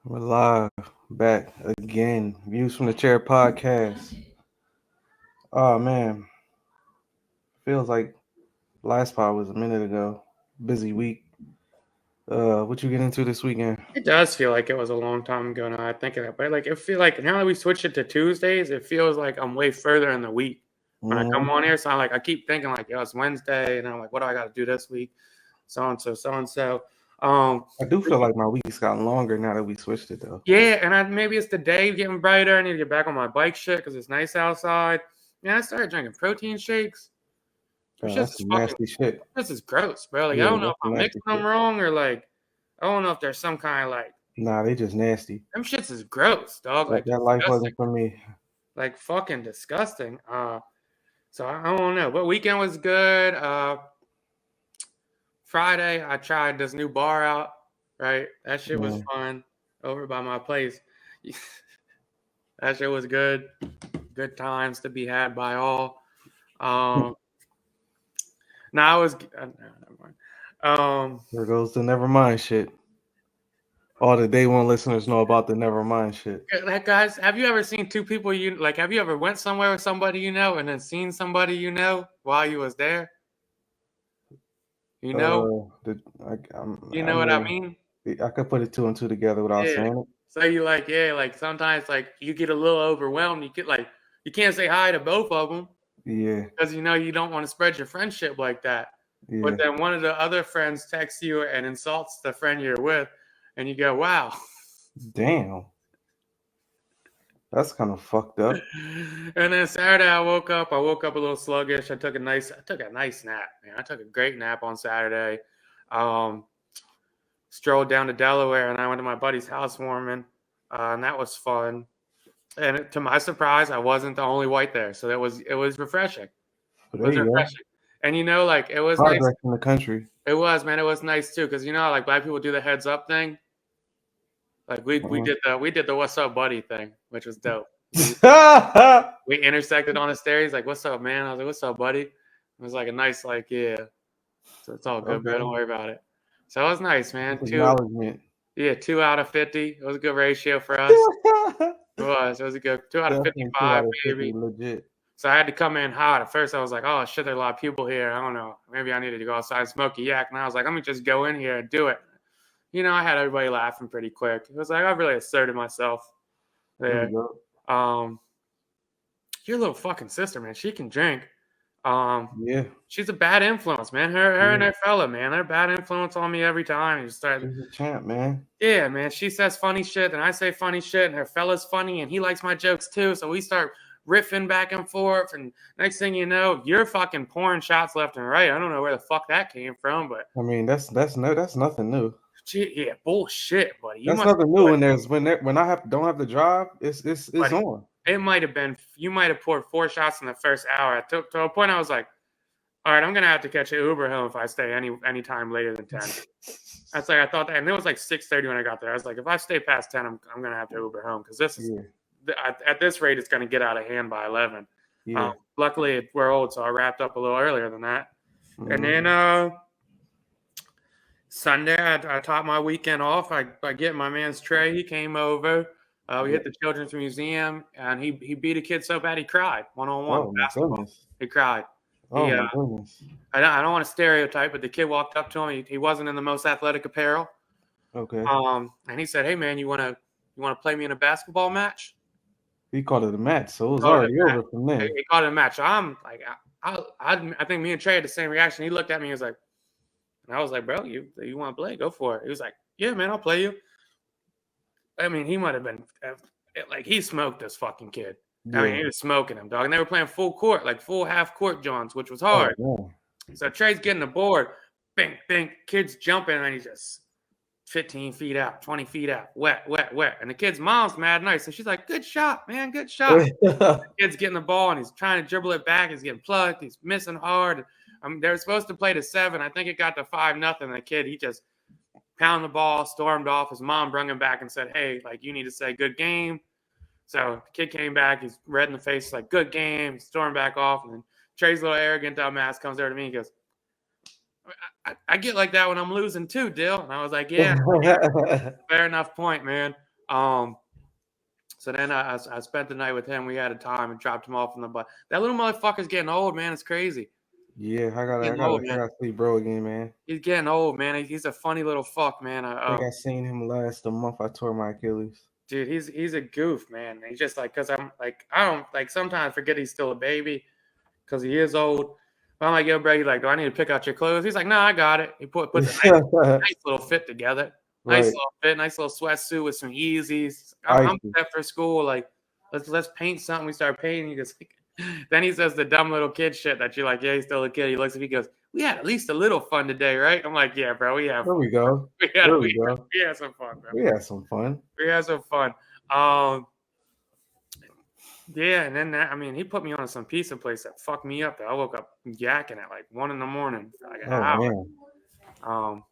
We're live back again. Views from the Chair podcast. Oh man, feels like last pod was a minute ago. Busy week. What you get into this weekend? It does feel like it was a long time ago now. I think of it, but like it feel like now that we switched it to Tuesdays, it feels like I'm way further in the week when I come Mm-hmm. on here. So I keep thinking like, yo, it's Wednesday, and I'm like, what do I got to do this week? So and so, so and so. Um, I do feel like my week's gotten longer now that we switched it though. yeah, and maybe it's the day getting brighter. I need to get back on my bike shit because it's nice outside. Yeah, I started drinking protein shakes. That's some nasty shit. This is gross, bro. Like I Yeah, don't know if that's some I'm nasty mixing them shit. wrong or like I don't know if there's some kind of like Nah, they just nasty. them shits is gross, dog. Like That life disgusting. wasn't for me. Like fucking disgusting. So I don't know. But weekend was good. Friday I tried this new bar out. Right, that shit was Man. fun over by my place. That shit was good. Good times to be had by all. Now I was. No, never mind. There goes the never mind shit. All the day one listeners know about the never mind shit. Like guys, have you ever seen two people you like? Have you ever went somewhere with somebody you know and then seen somebody you know while you was there? You know, I what I mean, mean? I could put it two and two together without Yeah. saying it. So you like, yeah, like sometimes like you get a little overwhelmed. You get like you can't say hi to both of them Yeah, because you know you don't want to spread your friendship like that. But yeah. then one of the other friends texts you and insults the friend you're with, and you go, "Wow." Damn, that's kind of fucked up. And then Saturday I woke up. I woke up a little sluggish. I took a nice nap, man. I took a great nap on Saturday. Um, Strolled down to Delaware and I went to my buddy's housewarming, and that was fun. And to my surprise, I wasn't the only white there, so it was refreshing. It But there was you go. refreshing, and you know, like it was nice. Progress in the country. It was, man. It was nice too, because you know, like black people do the heads up thing. Like Uh-huh. we did the what's up, buddy thing, which was dope. We intersected on the stairs. Like, what's up, man? I was like, what's up, buddy? It was like a nice, like, yeah. So it's all good, bro. Okay, Don't worry about it. So it was nice, man. that's acknowledgement. 2 out of 50. It was a good ratio for us. It was. It was a good 2 out of Definitely two 55, out of 50, maybe. legit. So I had to come in hot. At first, I was like, oh, shit, there are a lot of people here. I don't know. Maybe I needed to go outside and smoke a yak. And I was like, let me just go in here and do it. You know, I had everybody laughing pretty quick. It was like, I really asserted myself There there. you go. Your little fucking sister, man, she can drink. Um, Yeah, she's a bad influence, man. Her and yeah. her fella, man, they're a bad influence on me every time. You start, She's a champ, man. yeah, man. She says funny shit, and I say funny shit, and her fella's funny, and he likes my jokes too. So we start riffing back and forth, and next thing you know, you're fucking pouring shots left and right. I don't know where the fuck that came from, but I mean, that's nothing new. yeah, bullshit, buddy. You That's must nothing have new. put, When I don't have to drive, it's buddy. on. It might have been you might have poured 4 shots in the first hour. To a point, I was like, all right, I'm gonna have to catch an Uber home if I stay any time later than 10. That's like I thought that, and it was like 6:30 when I got there. I was like, if I stay past 10, I'm gonna have to Uber home because this is Yeah, at this rate, it's gonna get out of hand by 11. yeah. Luckily, we're old, so I wrapped up a little earlier than that. And Mm-hmm. then Sunday, I topped my weekend off by getting my man's Trey. He came over. We hit the Children's Museum, and he beat a kid so bad he cried 1-on-1 Oh my basketball. goodness. He cried. Oh my goodness. I don't want to stereotype, but the kid walked up to him. He wasn't in the most athletic apparel. Okay. And he said, "Hey man, you wanna play me in a basketball match?" He called it a match, so it was Called it already a match. over from there. He called it a match. So I'm like, I think me and Trey had the same reaction. He looked at me and was like, and I was like, bro, you want to play? Go for it. He was like, yeah, man, I'll play you. I mean, he might have been like he smoked this fucking kid. Yeah. I mean, he was smoking him, dog. And they were playing full court, like full half court Johns, which was Oh, hard. man. So Trey's getting the board, bing, bing, kid's jumping, and he's just 15 feet out, 20 feet out, wet. And the kid's mom's mad nice. So she's like, good shot, man, good shot. The kid's getting the ball, and he's trying to dribble it back. He's getting plugged. He's missing hard. They were supposed to play to 7. I think it got to 5-0. The kid, he just pounded the ball, stormed off. His mom brought him back and said, hey, like, you need to say good game. So the kid came back. He's red in the face, like, good game. He stormed back off. And then Trey's little arrogant dumbass comes over to me and goes, I get like that when I'm losing too, Dill. And I was like, yeah, fair enough point, man. So then I spent the night with him. We had a time and dropped him off on the bus. That little motherfucker's getting old, man. It's crazy. Yeah, I He's gotta, I getting gotta, old, I man. gotta see bro again, man. He's getting old, man. He's a funny little fuck, man. I think I seen him last the month I tore my Achilles. Dude, he's a goof, man. He's just like, cause I'm like, I don't like sometimes forget he's still a baby, cause he is old. But I'm like, yo, bro, he's like, do I need to pick out your clothes? He's like, no, I got it. He puts a nice little fit together. Nice Right. little fit, nice little sweatsuit with some Yeezys. I I'm see. set for school. Like, let's paint something. We start painting. He goes, then he says the dumb little kid shit that you're like, yeah, he's still a kid. He looks at me, he goes, we had at least a little fun today, right? I'm like, yeah, bro, we have There fun. we go. We There we go. had some fun, bro. We had some fun. We had some fun. Yeah, and then I mean, he put me on some pizza place that fucked me up. I woke up yakking at like 1 a.m. for like an Oh hour. man.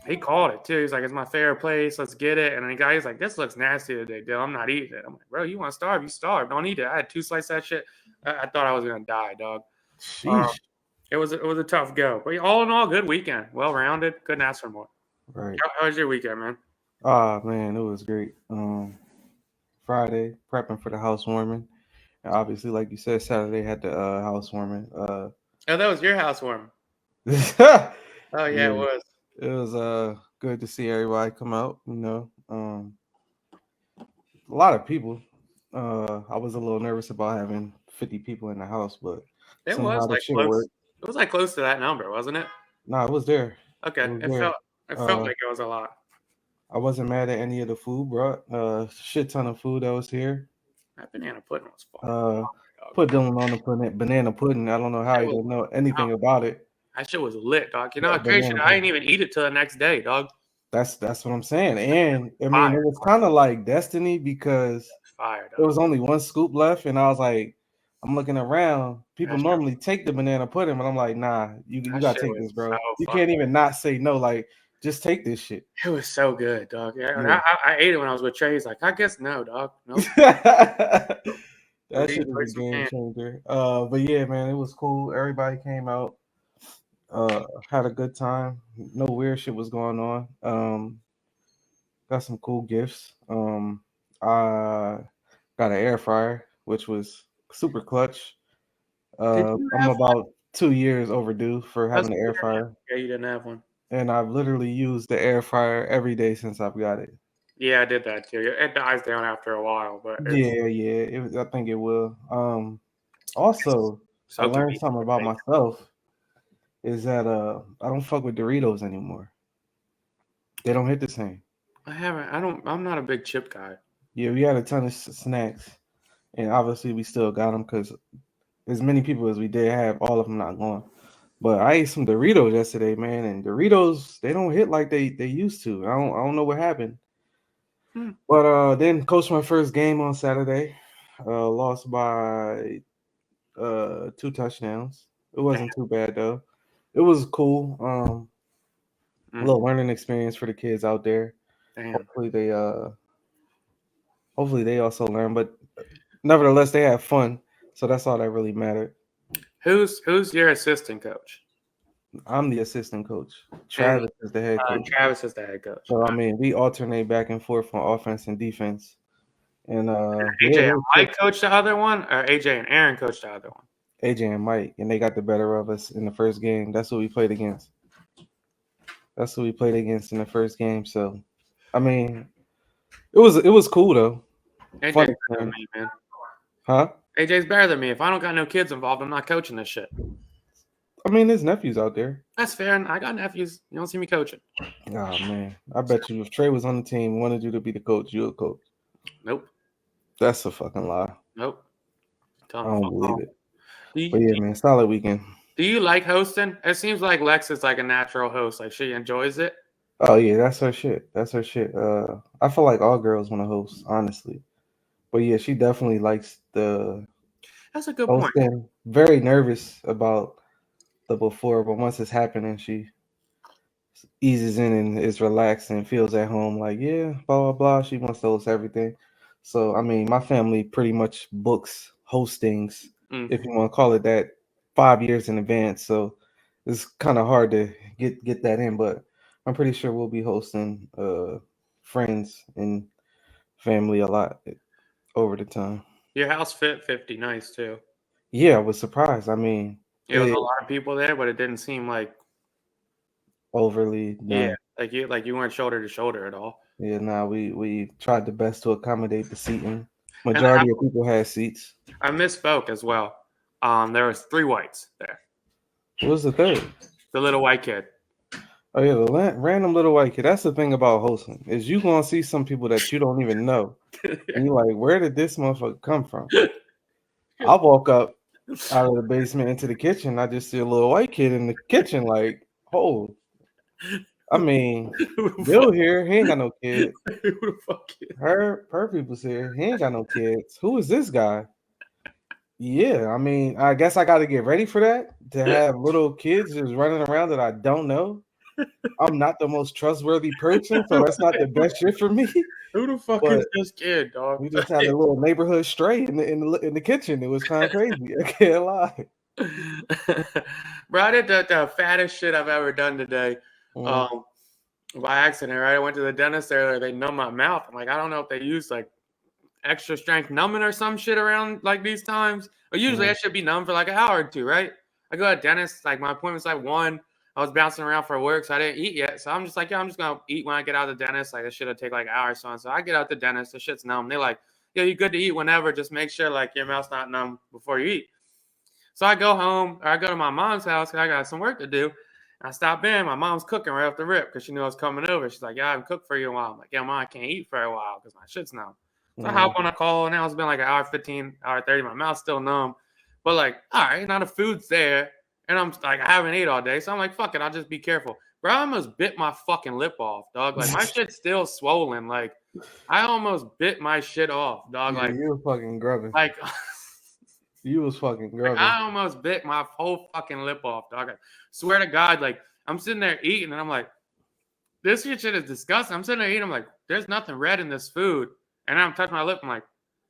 He called it too. He's like, "It's my favorite place. Let's get it." And then the guy's like, "This looks nasty today, Dill. I'm not eating it." I'm like, "Bro, you want to starve? You starve. Don't eat it." I had 2 slices of that shit. I thought I was gonna die, dog. Sheesh. It was a tough go, but all in all, good weekend. Well rounded. Couldn't ask for more. Right. How was your weekend, man? Ah man, it was great. Friday prepping for the housewarming. And obviously, like you said, Saturday had the housewarming. Oh, that was your housewarming. Yeah, Oh yeah, it was. it was good to see everybody come out. A lot of people. I was a little nervous about having 50 people in the house, but It somehow was the like shit close. worked. It was like close to that number, wasn't it? Nah, it was there. Okay, It was it there. felt like it was a lot. I wasn't mad at any of the food brought. Shit ton of food that was here. That banana pudding was fucking Uh, dog. put Dylan on the banana pudding. I don't know how It he was, didn't know anything about it. that shit was lit, dog. You know, That crazy. banana I didn't pudding. even eat it till the next day, dog. That's what I'm saying. And I mean, Fire, it was kind of like destiny because fire, there dog. was only one scoop left, and I was like, I'm looking around. People That shit, normally take the banana pudding, but I'm like, nah, you that gotta shit take was this, so bro. You fucking. can't even not say no. Like, just take this shit. It was so good, dog. Yeah, and Yeah. I ate it when I was with Trey. He's like, I guess no, dog. Nope. That shit is Enjoy a some game can. changer. But yeah, man, it was cool. Everybody came out, had a good time. No weird shit was going on. Got some cool gifts. I got an air fryer, which was super clutch. Did you I'm have one? about 2 years overdue for That's having an air fryer, yeah, you didn't have one. and I've literally used the air fryer every day since I've got it. Yeah, I did that too. It dies down after a while, but it's Yeah. I think it will. Also, I so learned convenient. something about myself is that I don't fuck with Doritos anymore. They don't hit the same. I haven't. I don't. I'm not a big chip guy. Yeah, we had a ton of snacks, and obviously we still got them because as many people as we did have, all of them not going. But I ate some Doritos yesterday, man, and Doritos they don't hit like they used to. I don't know what happened. Hmm. But then coached my first game on Saturday. Lost by 2 touchdowns. It wasn't too bad though. It was cool. A little learning experience for the kids out there. Damn. Hopefully they also learn, but nevertheless they have fun. So that's all that really mattered. Who's your assistant coach? I'm the assistant coach. And Travis is the head coach. Travis is the head coach. So I mean, we alternate back and forth on offense and defense. And AJ and it was Mike good. coached the other one, or AJ and Aaron coached the other one? AJ and Mike, and they got the better of us in the first game. That's what we played against. That's who we played against in the first game. So, I mean, it was cool though. AJ's Funny, better than man. me, man. Huh? AJ's better than me. If I don't got no kids involved, I'm not coaching this shit. I mean, there's nephews out there. That's fair. And I got nephews. You don't see me coaching. Oh man, I bet you if Trey was on the team, wanted you to be the coach, you would coach. Nope. That's a fucking lie. Nope. I don't believe it. Do But you, yeah, man, solid weekend. do you like hosting? It seems like Lex is like a natural host. Like she enjoys it. Oh yeah, that's her shit. That's her shit. I feel like all girls want to host, honestly. But yeah, she definitely likes the That's a good point. hosting. Very nervous about the before, but once it's happening, she eases in and is relaxed and feels at home. Like yeah, blah blah blah. She wants to host everything. So I mean, my family pretty much books hostings, if you want to call it that, 5 years in advance. So it's kind of hard to get that in, but I'm pretty sure we'll be hosting friends and family a lot over the time. Your house fit 50 nice too. Yeah, I was surprised. I mean, It was it a lot of people there, but it didn't seem like overly done. like you weren't shoulder to shoulder at all. Yeah, nah, we tried the best to accommodate the seating. And Majority of people had seats. I misspoke as well. There was 3 whites there. What was the third? The little white kid. Oh yeah, the random little white kid. That's the thing about hosting is you gonna see some people that you don't even know, and you're like, where did this motherfucker come from? I walk up out of the basement into the kitchen. I just see a little white kid in the kitchen. Like, oh, I mean, Bill here, he ain't got no kid. Who the fuck is? Her people's here, he ain't got no kids. Who is this guy? Yeah, I mean, I guess I got to get ready for that to have little kids just running around that I don't know. I'm not the most trustworthy person, so that's not the best shit for me. Who the fuck But is this kid, dog? we just had a little neighborhood stray in the kitchen. It was kind of crazy. I can't lie. Bro, I did the fattest shit I've ever done today. By accident, right? I went to the dentist earlier. They numb my mouth. I'm like, I don't know if they use like extra strength numbing or some shit around like these times. But usually I should be numb for like an hour or two, right? I go to the dentist, like my appointment's like 1. I was bouncing around for work, so I didn't eat yet. So I'm just like, yeah, I'm just gonna eat when I get out of the dentist. Like, it should have take like an hour or so. So I get out the dentist, the shit's numb. They're like, yeah, you're good to eat whenever. Just make sure like your mouth's not numb before you eat. So I go home, or I go to my mom's house because I got some work to do. I stop in. My mom's cooking right off the rip because she knew I was coming over. She's like, yeah, I haven't cooked for you in a while. I'm like, yeah, mom, I can't eat for a while because my shit's numb. So I hop on a call, and now it's been like an hour 15, hour 30. My mouth's still numb. But like, all right, now the food's there. And I'm like, I haven't ate all day. So I'm like, fuck it, I'll just be careful. Bro, I almost bit my fucking lip off, dog. Like, my shit's still swollen. Like, I almost bit my shit off, dog. Yeah, like, you was fucking grubbing. Like, you was fucking grubbing. Like, I almost bit my whole fucking lip off, dog. I swear to God, like, I'm sitting there eating, and I'm like, this shit is disgusting. I'm sitting there eating. I'm like, there's nothing red in this food. And I'm touching my lip. I'm like,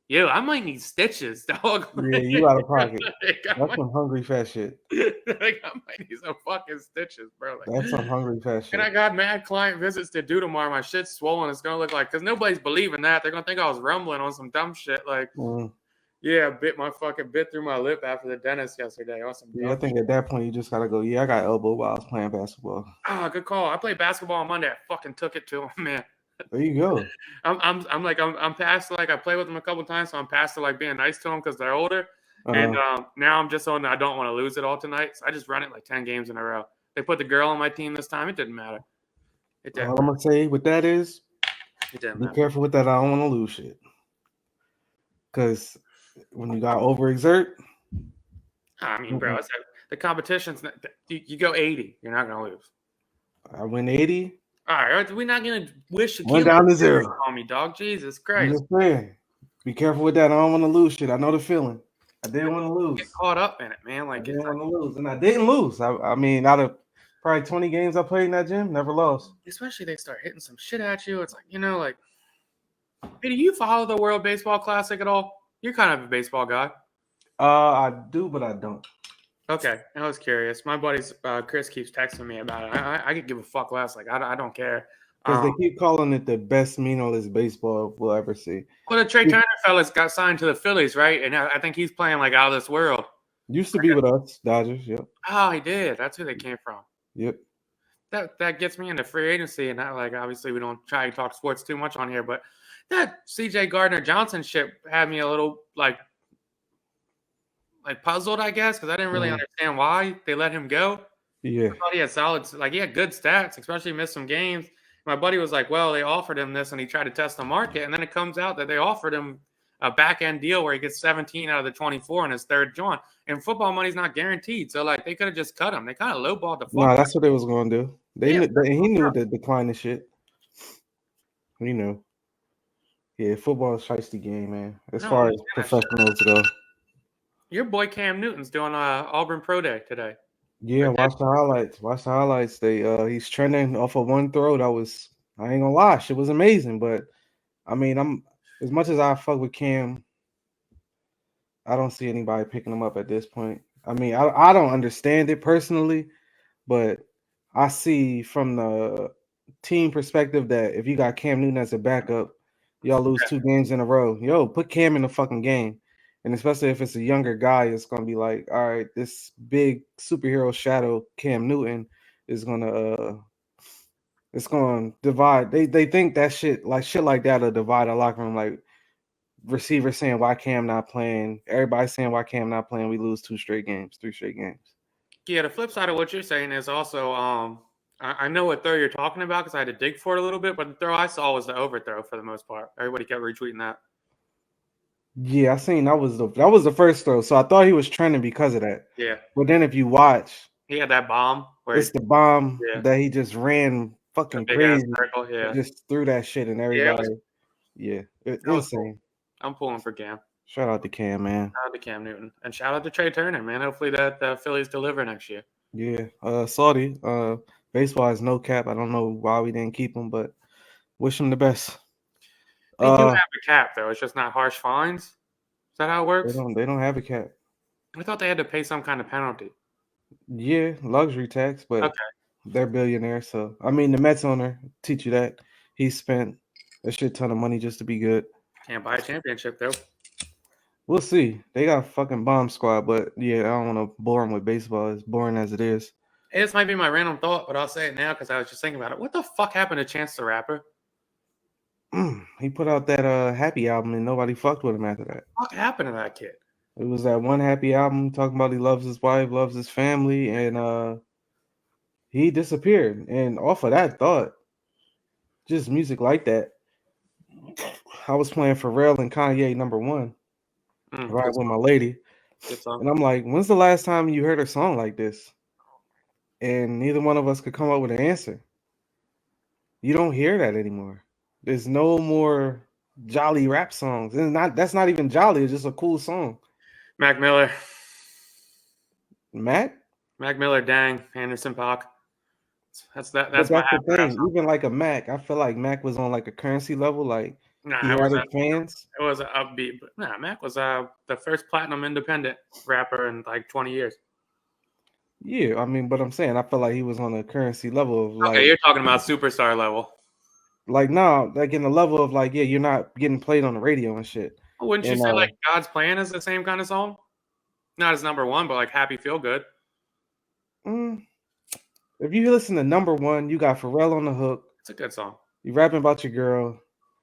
yo, I might need stitches, dog. Yeah, you out of pocket. That's some hungry fat shit. Like, I might need some fucking stitches, bro. Like, that's some hungry fat shit. And I got mad client visits to do tomorrow. My shit's swollen. It's gonna look like, because nobody's believing that. They're gonna think I was rumbling on some dumb shit. Like, yeah, bit through my lip after the dentist yesterday. Awesome. Yeah, I think at that point you just gotta go. Yeah, I got elbow while I was playing basketball. Ah, good call. I played basketball on Monday. I fucking took it to him, man. There you go. I'm past, like, I played with them a couple times, so I'm past to like being nice to them because they're older. And now I'm just on. I don't want to lose it all tonight, so I just run it like 10 games in a row. They put the girl on my team this time. It didn't matter. All I'm gonna say with that is, be careful with that. I don't want to lose shit. Because when you got overexert, I mean, bro, it's like the competition's. You go 80, you're not gonna lose. I win 80. All right, we're not gonna wish one down to 0 on me, dog. Jesus Christ! I'm just saying, be careful with that. I don't want to lose shit. I know the feeling. I didn't want to lose. Get caught up in it, man. Like, I didn't want to lose, and I didn't lose. I mean, out of probably 20 games I played in that gym, never lost. Especially they start hitting some shit at you. It's like, like, hey, do you follow the World Baseball Classic at all? You're kind of a baseball guy. I do, but I don't. Okay, I was curious. My buddy Chris keeps texting me about it. I could give a fuck less. Like, I don't care. Because they keep calling it the best meaningless baseball we'll ever see. Well, the Trey Turner fellas got signed to the Phillies, right? And I think he's playing like out of this world. Used to be with us, Dodgers. Yep. Oh, he did. That's who they came from. Yep. That gets me into free agency, and like, obviously we don't try to talk sports too much on here, but that C.J. Gardner-Johnson shit had me a little like puzzled, I guess, because I didn't really understand why they let him go. Yeah. I thought he had he had good stats, especially missed some games. My buddy was like, well, they offered him this, and he tried to test the market, and then it comes out that they offered him a back-end deal where he gets 17 out of the 24 in his third joint. And football money's not guaranteed, so like they could have just cut him. They kind of lowballed the football. No, that's what they was going to do. He knew the decline of shit. You know. Yeah, football is a shiesty game, man. As far as professionals go. Your boy Cam Newton's doing Auburn Pro Day today. Yeah, watch the highlights. Watch the highlights. He's trending off of one throw. I ain't gonna lie, shit was amazing. But I mean, I'm as much as I fuck with Cam, I don't see anybody picking him up at this point. I mean, I don't understand it personally, but I see from the team perspective that if you got Cam Newton as a backup, Y'all lose 2 games in a row. Yo, put Cam in the fucking game. And especially if it's a younger guy, it's gonna be like, all right, this big superhero shadow Cam Newton is gonna it's gonna divide. They think that shit like that'll divide a locker room. Like receivers saying why Cam not playing, everybody saying why Cam not playing. We lose 3 straight games. Yeah, the flip side of what you're saying is also, I know what throw you're talking about because I had to dig for it a little bit, but the throw I saw was the overthrow for the most part. Everybody kept retweeting that. Yeah, I seen that was the first throw. So I thought he was trending because of that. Yeah, But then if you watch, he had that bomb where it's the bomb yeah, that he just ran a fucking big ass crazy. circle. He Yeah, just threw that shit and yeah, everybody. Yeah, that was cool. insane. I'm pulling for Cam. Shout out to Cam, man. Shout out to Cam Newton and shout out to Trey Turner, man. Hopefully that the Phillies deliver next year. Yeah, Saudi. Baseball has no cap. I don't know why we didn't keep him, but wish him the best. They do have a cap though. It's just not harsh fines. Is that how it works? They don't have a cap. I thought they had to pay some kind of penalty. Yeah, luxury tax, but Okay. they're billionaires. So I mean, the Mets owner teach you that he spent a shit ton of money just to be good. Can't buy a championship though. We'll see. They got a fucking bomb squad, but yeah, I don't want to bore them with baseball. As boring as it is. This might be my random thought, but I'll say it now because I was just thinking about it. What the fuck happened to Chance the Rapper? He put out that Happy album and nobody fucked with him after that. What happened to that kid? It was that one Happy album talking about he loves his wife, loves his family, and he disappeared. And off of that thought, just music like that. I was playing Pharrell and Kanye #1, right with my lady. Good song. And I'm like, when's the last time you heard a song like this? And neither one of us could come up with an answer. You don't hear that anymore. There's no more jolly rap songs. And that's not even jolly, it's just a cool song. Mac Miller. Mac Miller, dang. Anderson .Paak. That's But my that's the half rap thing. song. Even like a Mac, I feel like Mac was on like a currency level. Like Nah, he it had was his fans. it was an upbeat, but nah, Mac was the first platinum independent rapper in like 20 years. Yeah, I mean, but I'm saying I feel like he was on a currency level of like, Okay, you're talking about superstar level. like no, like in the level of like, yeah, you're not getting played on the radio and shit. Wouldn't you And say like God's Plan is the same kind of song? Not as #1, but like Happy Feel Good. if you listen to #1, you got Pharrell on the hook. It's a good song. You rapping about your girl,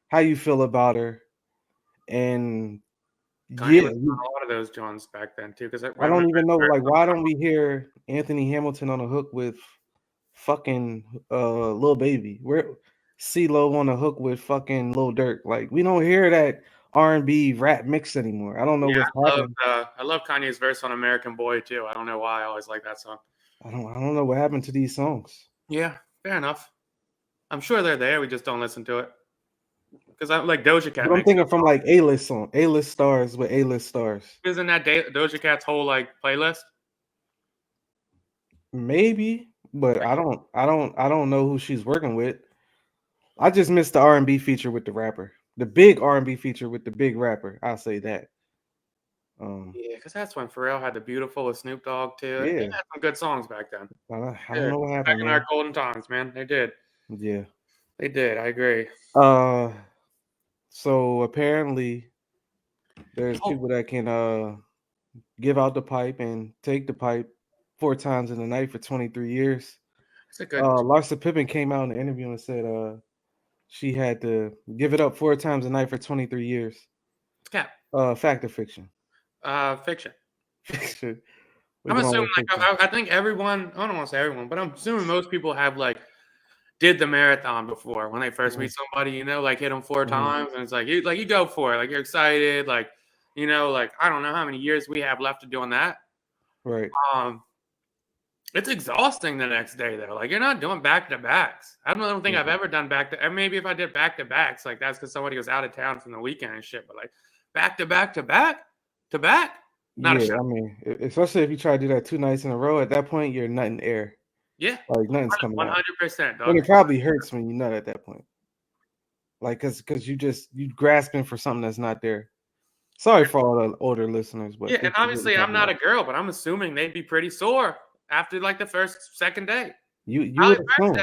how you feel about her, and Kanye yeah, was on a lot of those Jones back then too. Because I don't even know. Like, why don't we hear Anthony Hamilton on the hook with fucking Lil Baby? Where CeeLo on the hook with fucking Lil Durk? Like, we don't hear that R&B rap mix anymore. I don't know what's happening. I love Kanye's verse on American Boy too. I don't know why I always like that song. I don't know what happened to these songs. Yeah, fair enough. I'm sure they're there. We just don't listen to it. Because I like Doja Cat. But I'm thinking from like A-list stars with A-list stars. Isn't that Doja Cat's whole like playlist? Maybe, but I don't know who she's working with. I just missed the R&B feature with the rapper. The big R&B feature with the big rapper. I'll say that. Yeah, because that's when Pharrell had the Beautiful with Snoop Dogg too. Yeah. They had some good songs back then. I don't know what happened. Back in our golden times, man. They did. Yeah. They did. I agree. So apparently there's people that can give out the pipe and take the pipe 4 times in the night for 23 years. It's a good. Larsa Pippen came out in an interview and said she had to give it up 4 times a night for 23 years. Cap. Fact or fiction? Fiction. Fiction. I'm assuming like I think everyone. I don't want to say everyone, but I'm assuming most people have like did the marathon before when they first meet somebody. You know, like hit them 4 times, and it's like you go for it. Like you're excited. Like you know, like I don't know how many years we have left of doing that. Right. It's exhausting the next day though. Like you're not doing back to backs. I don't think I've ever done back to. Maybe if I did back to backs, like that's because somebody was out of town from the weekend and shit. But like back to back to back to back. Not I mean, especially if you try to do that 2 nights in a row, at that point you're nutting air. Yeah, like nothing's coming out. 100%. And it probably hurts when you nut at that point. Like, cause you grasping for something that's not there. Sorry for all the older listeners, but yeah, and obviously I'm not a girl, but I'm assuming they'd be pretty sore after like the second day. You would assume.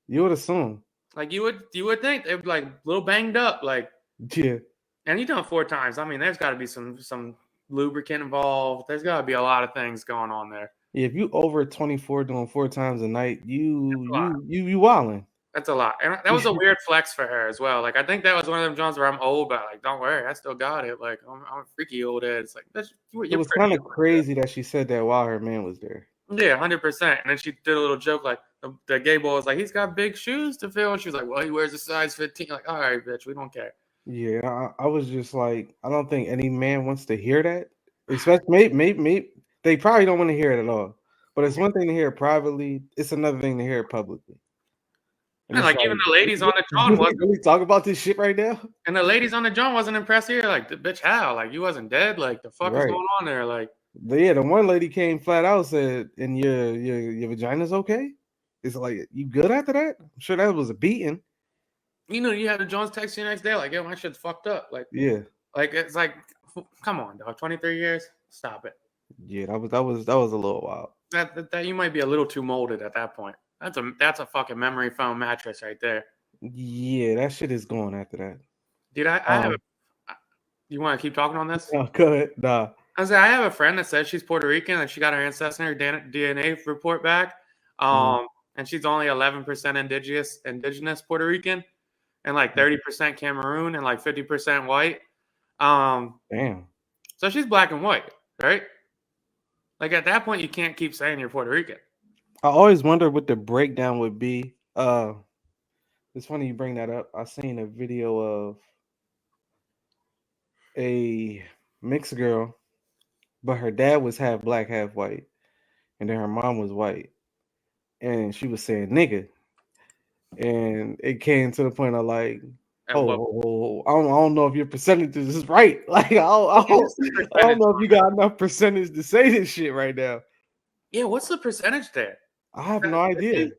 You would assume. Like you would think they'd be like a little banged up, like Yeah. And you done 4 times. I mean, there's got to be some lubricant involved. There's got to be a lot of things going on there. If you over 24 doing 4 times a night, That's a lot. you wilding. That's a lot. And that was a weird flex for her as well. Like, I think that was one of them Jones where I'm old, but like, don't worry, I still got it. Like, I'm a freaky old head. It's like, you're It was pretty kind of old. crazy that she said that while her man was there. Yeah, 100%. And then she did a little joke like the gay boy was like, he's got big shoes to fill. And she was like, well, he wears a size 15. Like, all right, bitch, we don't care. Yeah, I was just like, I don't think any man wants to hear that. Especially, maybe they probably don't want to hear it at all. But it's one thing to hear it privately. It's another thing to hear it publicly. And And it's like like, even the ladies on the John wasn't. really talk about this shit right now? And the ladies on the John wasn't impressed here. Like, bitch, how? Like, you wasn't dead. Like, the fuck is Right. going on there? Like, Yeah, the one lady came flat out said, "And your vagina's okay?" It's like, you good after that? I'm sure that was a beating. you know, you had the Jones text you the next day, like, yo, my shit's fucked up. Like, Yeah, it's like, come on, dog. 23 years? Stop it. yeah, that was a little wild. That you might be a little too molded at that point. That's a fucking memory foam mattress right there. Yeah, that shit is going after that. Dude, I have a, you want to keep talking on this? No, go ahead. Nah. I have a friend that says she's Puerto Rican and she got her ancestry DNA report back. And she's only 11% indigenous Puerto Rican and like 30% Cameroon and like 50% white. Damn. So she's black and white, right? Like at that point, you can't keep saying you're Puerto Rican. I always wonder what the breakdown would be. It's funny you bring that up. I seen a video of a mixed girl, but her dad was half black, half white, and then her mom was white, and she was saying nigga, and it came to the point of like, I don't know if your percentages is right. Like, I don't know if you got enough percentage to say this shit right now. Yeah, what's the percentage there? I have no idea.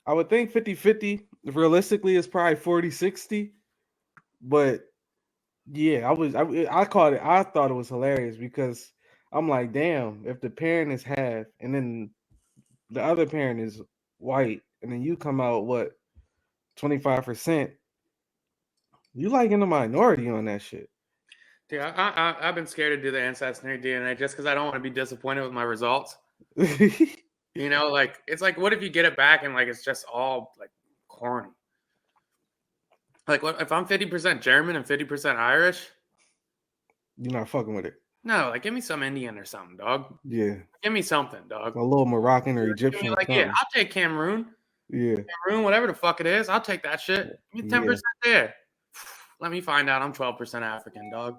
I would think 50-50. Realistically, it's probably 40-60. But yeah, I caught it. I thought it was hilarious because I'm like, damn, if the parent is half and then the other parent is white, and then you come out what 25%, you like in the minority on that shit. Dude, I've been scared to do the ancestry DNA just because I don't want to be disappointed with my results. You know, like it's like, what if you get it back and like it's just all like corny? Like, what if I'm 50% German and 50% Irish? You're not fucking with it. No, like give me some Indian or something, dog. Yeah, give me something, dog. a little Moroccan or Egyptian. Like, yeah, I'll take Cameroon. Yeah, Cameroon, whatever the fuck it is, I'll take that shit. Give me 10% there. Let me find out I'm 12% African, dog.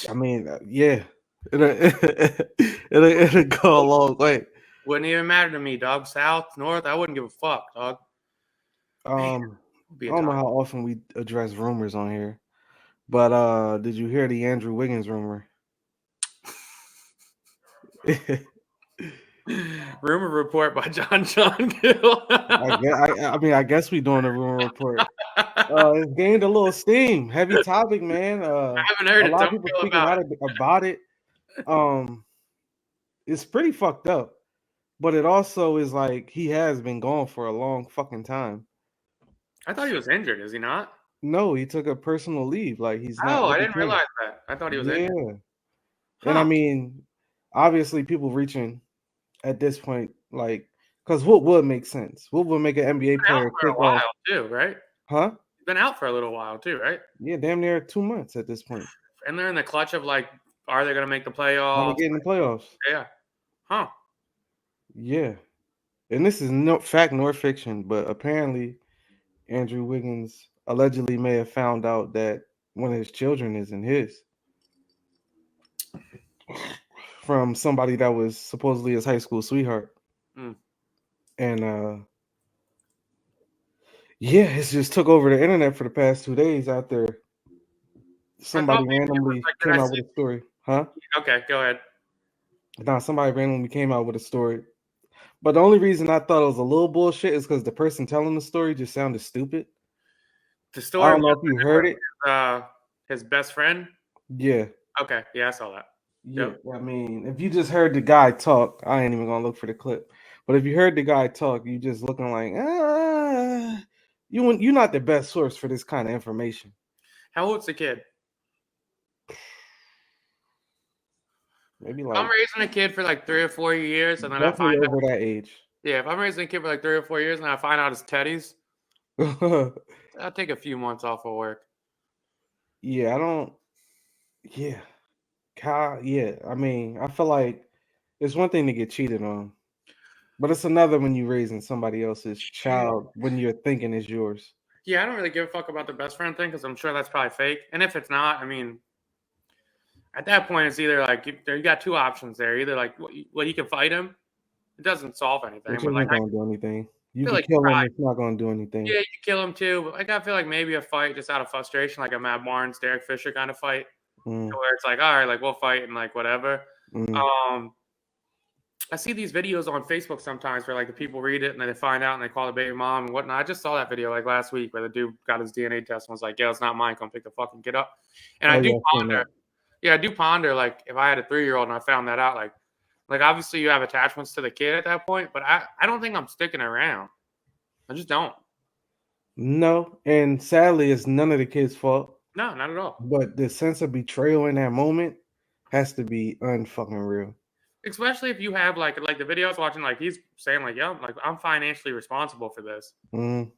I mean, yeah, it'll go a long way. Wouldn't even matter to me, dog. South, north, I wouldn't give a fuck, dog. I don't know how often we address rumors on here, but did you hear the Andrew Wiggins rumor? Rumor report by John Gill. I guess we doing a rumor report. It's gained a little steam. Heavy topic, man. I haven't heard a lot of people speaking about it. It's pretty fucked up, but it also is like he has been gone for a long fucking time. I thought he was injured. Is he not? No, he took a personal leave. Like he's not. Oh, I didn't realize that. I thought he was injured. Huh. And I mean, obviously, people reaching at this point, like, because what would make sense? What would make an NBA player for a while too, right? Huh? He's been out for a little while too, right? Yeah, damn near 2 months at this point. And they're in the clutch of like, are they going to make the playoffs? Are they getting the playoffs? Yeah. Huh. Yeah. And this is no fact nor fiction, but apparently Andrew Wiggins allegedly may have found out that one of his children isn't his from somebody that was supposedly his high school sweetheart. And yeah, it's just took over the internet for the past 2 days after somebody randomly came out with a story. Huh? Okay, go ahead. Nah, somebody randomly came out with a story. But the only reason I thought it was a little bullshit is because the person telling the story just sounded stupid. The story. I don't know if you heard it. His best friend. Yeah. Okay. Yeah, I saw that. Yeah. Yep. I mean, if you just heard the guy talk, I ain't even gonna look for the clip. But if you heard the guy talk, you just looking like, you're not the best source for this kind of information. How old's the kid? Maybe I'm like raising a kid for like 3 or 4 years, and then I definitely find out. over that age. Yeah, if I'm raising a kid for like 3 or 4 years, and I find out it's Teddy's, I'll take a few months off of work. Yeah, I don't. Yeah, yeah. I mean, I feel like it's one thing to get cheated on, but it's another when you're raising somebody else's Shit. child when you're thinking it's yours. Yeah, I don't really give a fuck about the best friend thing because I'm sure that's probably fake. And if it's not, I mean, at that point, it's either like you got two options there. Either like, well, you can fight him. It doesn't solve anything. Which But like, isn't I gonna do anything. You feel could like you kill him. probably, It's not gonna do anything. yeah, you can kill him too. But like, I feel like maybe a fight just out of frustration, like a Matt Barnes, Derek Fisher kind of fight, Mm, to where it's like, all right, like we'll fight and like whatever. mm. Um, I see these videos on Facebook sometimes where like the people read it and then they find out and they call the baby mom and whatnot. I just saw that video like last week where the dude got his DNA test and was like, "Yeah, it's not mine. Come pick the fucking kid up." And Oh I do yeah, I've seen ponder, that. yeah, I do ponder like if I had a 3-year-old and I found that out, like obviously you have attachments to the kid at that point, but I don't think I'm sticking around. I just don't. No, and sadly, it's none of the kids' fault. No, not at all. But the sense of betrayal in that moment has to be unfucking real. Especially if you have like the video I was watching, like he's saying like, "Yeah, like I'm financially responsible for this." Mm.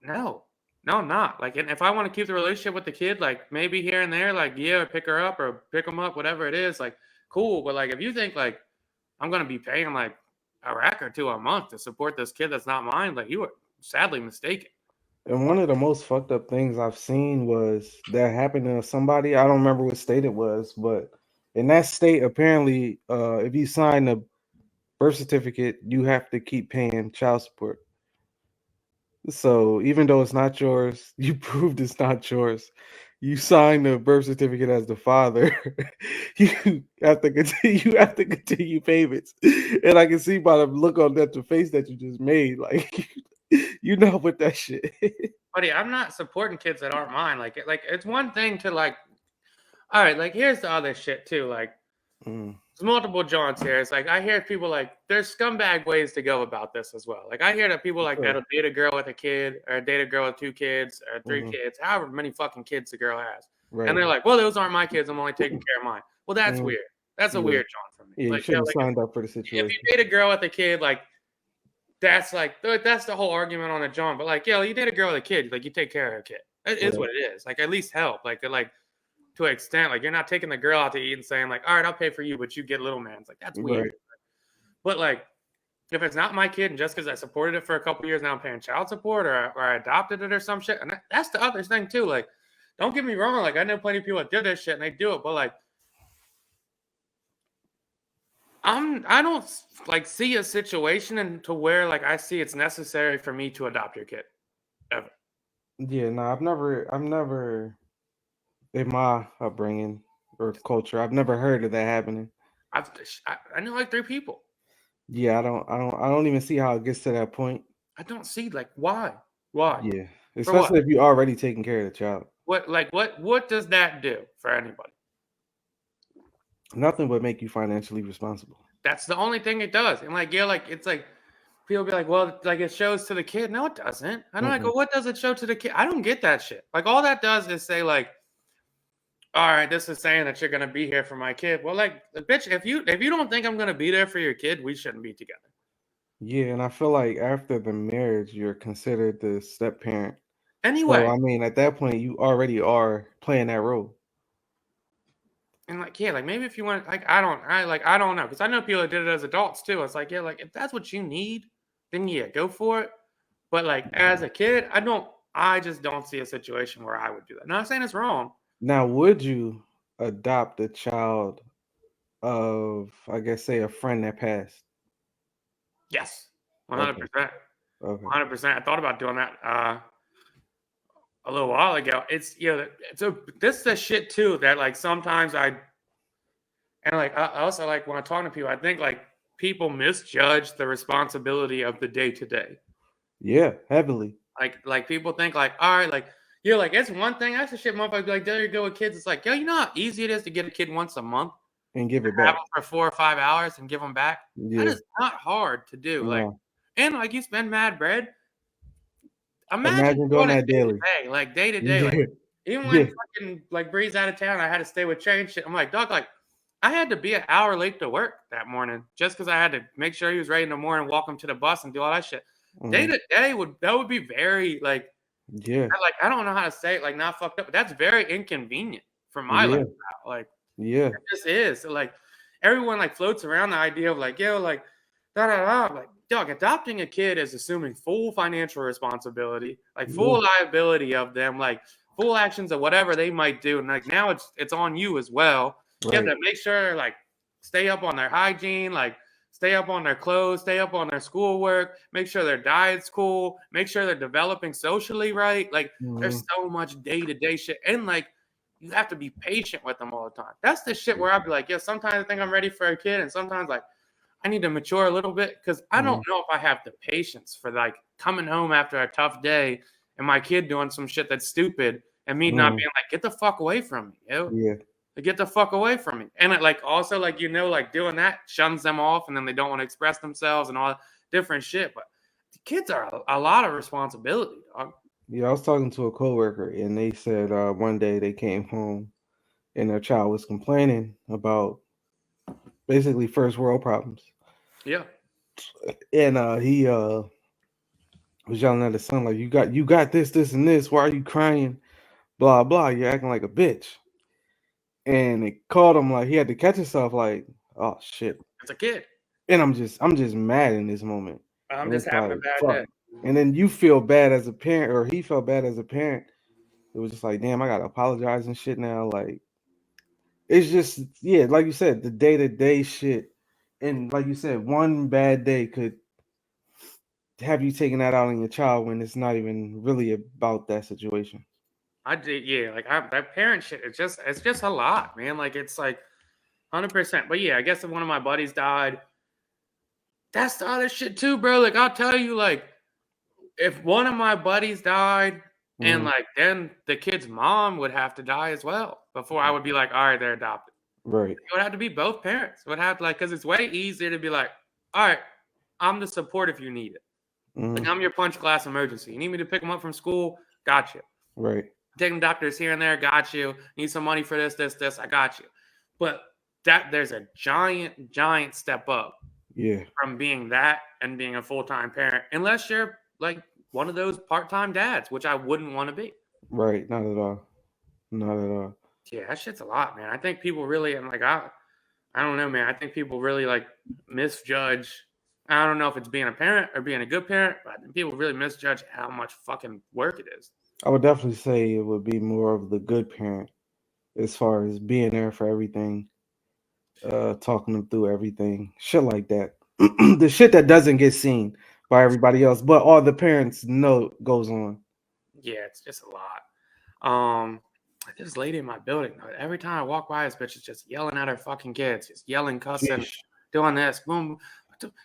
No, no, I'm not. Like, and if I want to keep the relationship with the kid, like maybe here and there, like yeah, pick her up or pick him up, whatever it is, like cool. But like, if you think like I'm gonna be paying like a rack or two a month to support this kid that's not mine, like you are sadly mistaken. And one of the most fucked up things I've seen was that happened to somebody. I don't remember what state it was, but in that state, apparently, if you sign a birth certificate, you have to keep paying child support. So even though it's not yours, you proved it's not yours. You signed the birth certificate as the father. You have to continue. You have to continue payments, and I can see by the look on that the face that you just made, like you know what that shit. Buddy, I'm not supporting kids that aren't mine. Like it's one thing to like, all right, like here's the other shit too. Like Mm, there's multiple Johns here. It's like I hear people like there's scumbag ways to go about this as well. Like I hear that people like sure. that'll date a girl with a kid or date a girl with 2 kids or 3 Mhm. kids, however many fucking kids the girl has. And Right. they're like, well, those aren't my kids. I'm only taking care of mine. Well, that's Mm, weird. That's a yeah. weird John for me. Yeah. You Like, should have like signed up for the if you situation. date a girl with a kid, like that's the whole argument on a John. But like, you date a girl with a kid, like you take care of her kid. It is Right. what it is. Like at least help. Like to an extent, like you're not taking the girl out to eat and saying like, all right, I'll pay for you, but you get little man. It's like that's weird. Right. But like, if it's not my kid, and just because I supported it for a couple years now, I'm paying child support, or I adopted it or some shit, and that's the other thing too. Like, don't get me wrong. Like, I know plenty of people that do this shit and they do it, but like, I don't like see a situation and to where like I see it's necessary for me to adopt your kid ever. Yeah. No, I've never in my upbringing or culture, I've never heard of that happening. I know like 3 people. Yeah, I don't even see how it gets to that point. I don't see like why. Why? Yeah, For what? especially if you're already taking care of the child. What does that do for anybody? Nothing but make you financially responsible. That's the only thing it does. And like, yeah, like it's like people be like, well, like it shows to the kid. No, it doesn't. I don't like, Mm-mm. well, what does it show to the kid? I don't get that shit. Like all that does is say, like, all right, this is saying that you're gonna be here for my kid. Well, like, bitch, if you don't think I'm gonna be there for your kid, we shouldn't be together. Yeah, and I feel like after the marriage, you're considered the step parent. So Anyway, I mean, at that point, you already are playing that role. and like, yeah, like maybe if you want, like, I don't know, because I know people that did it as adults too. It's like, yeah, like if that's what you need, then yeah, go for it. But like as a kid, I just don't see a situation where I would do that. Not saying it's wrong. Now, would you adopt a child of, I guess, say a friend that passed? Yes, Okay, 100%. okay. 100%. I thought about doing that a little while ago. It's so this is the shit too that like sometimes I also like when I talk to people, I think like people misjudge the responsibility of the day to day. Yeah, heavily. Like people think like, all right, like like it's one thing. That's the shit motherfuckers be like, there you go with kids. It's like, yo, you know how easy it is to get a kid once a month, And give it have back. them for 4 or 5 hours and give them back. That Yeah, is not hard to do. Like, no. and like you spend mad bread. Imagine Imagine doing doing it that daily. day to day. Yeah. Like, even Yeah. when fucking like Bree's out of town, I had to stay with Trey and shit. I'm like, dog, like, I had to be an hour late to work that morning just because I had to make sure he was ready in the morning, walk him to the bus, and do all that shit. Day to day would be very like, Yeah. I don't know how to say it, like, not fucked up, but that's very inconvenient for my Yeah. lifestyle. Like, Yeah. it just is. So, like, everyone like floats around the idea of like, yo, like, da da da. Like, dog, adopting a kid is assuming full financial responsibility, like full liability of them, like full actions of whatever they might do. And like now it's on you as well. You have Right. to make sure like stay up on their hygiene, like stay up on their clothes, stay up on their schoolwork, make sure their diet's cool, make sure they're developing socially right. Like there's so much day-to-day shit. And like you have to be patient with them all the time. That's the shit where I'd be like, yeah, sometimes I think I'm ready for a kid, and sometimes like I need to mature a little bit because I don't know if I have the patience for like coming home after a tough day and my kid doing some shit that's stupid and me not being like, get the fuck away from me, yo. Yeah. Like, get the fuck away from me. And it, like also like like doing that shuns them off and then they don't want to express themselves and all different shit. But the kids are a lot of responsibility, dog. Yeah, I was talking to a coworker and they said one day they came home and their child was complaining about basically first world problems. Yeah. And he was yelling at his son like, you got this, and this. Why are you crying? Blah blah. You're acting like a bitch. And it caught him like he had to catch himself like, oh shit. It's a kid. And I'm just mad in this moment. I'm And just it's having a like bad fuck. day. And then you feel bad as a parent, or he felt bad as a parent. It was just like, damn, I gotta apologize and shit now. Like it's just like you said, the day-to-day shit. And like you said, one bad day could have you taking that out on your child when it's not even really about that situation. I did, yeah. Like that parent shit, it's just a lot, man. Like it's like 100%. But yeah, I guess if one of my buddies died, that's the other shit too, bro. Like I'll tell you, like if one of my buddies died, and like then the kid's mom would have to die as well before I would be like, all right, they're adopted. Right. It would have to be both parents. It would have to like because it's way easier to be like, all right, I'm the support if you need it. Like I'm your punch class emergency. You need me to pick them up from school? Got you. Right. Taking doctors here and there, got you. Need some money for this, I got you. But there's a giant step up from being that and being a full-time parent, unless you're like one of those part-time dads, which I wouldn't want to be. Right. Not at all. Not at all. Yeah, that shit's a lot, man. I think people really, and like I don't know, man. I think people really like misjudge. I don't know if it's being a parent or being a good parent, but I think people really misjudge how much fucking work it is. I would definitely say it would be more of the good parent as far as being there for everything, talking them through everything, shit like that. The shit that doesn't get seen by everybody else, but all the parents know goes on. Yeah, it's just a lot. This lady in my building, every time I walk by, this bitch is just yelling at her fucking kids, just yelling, cussing, Sheesh. doing this, boom,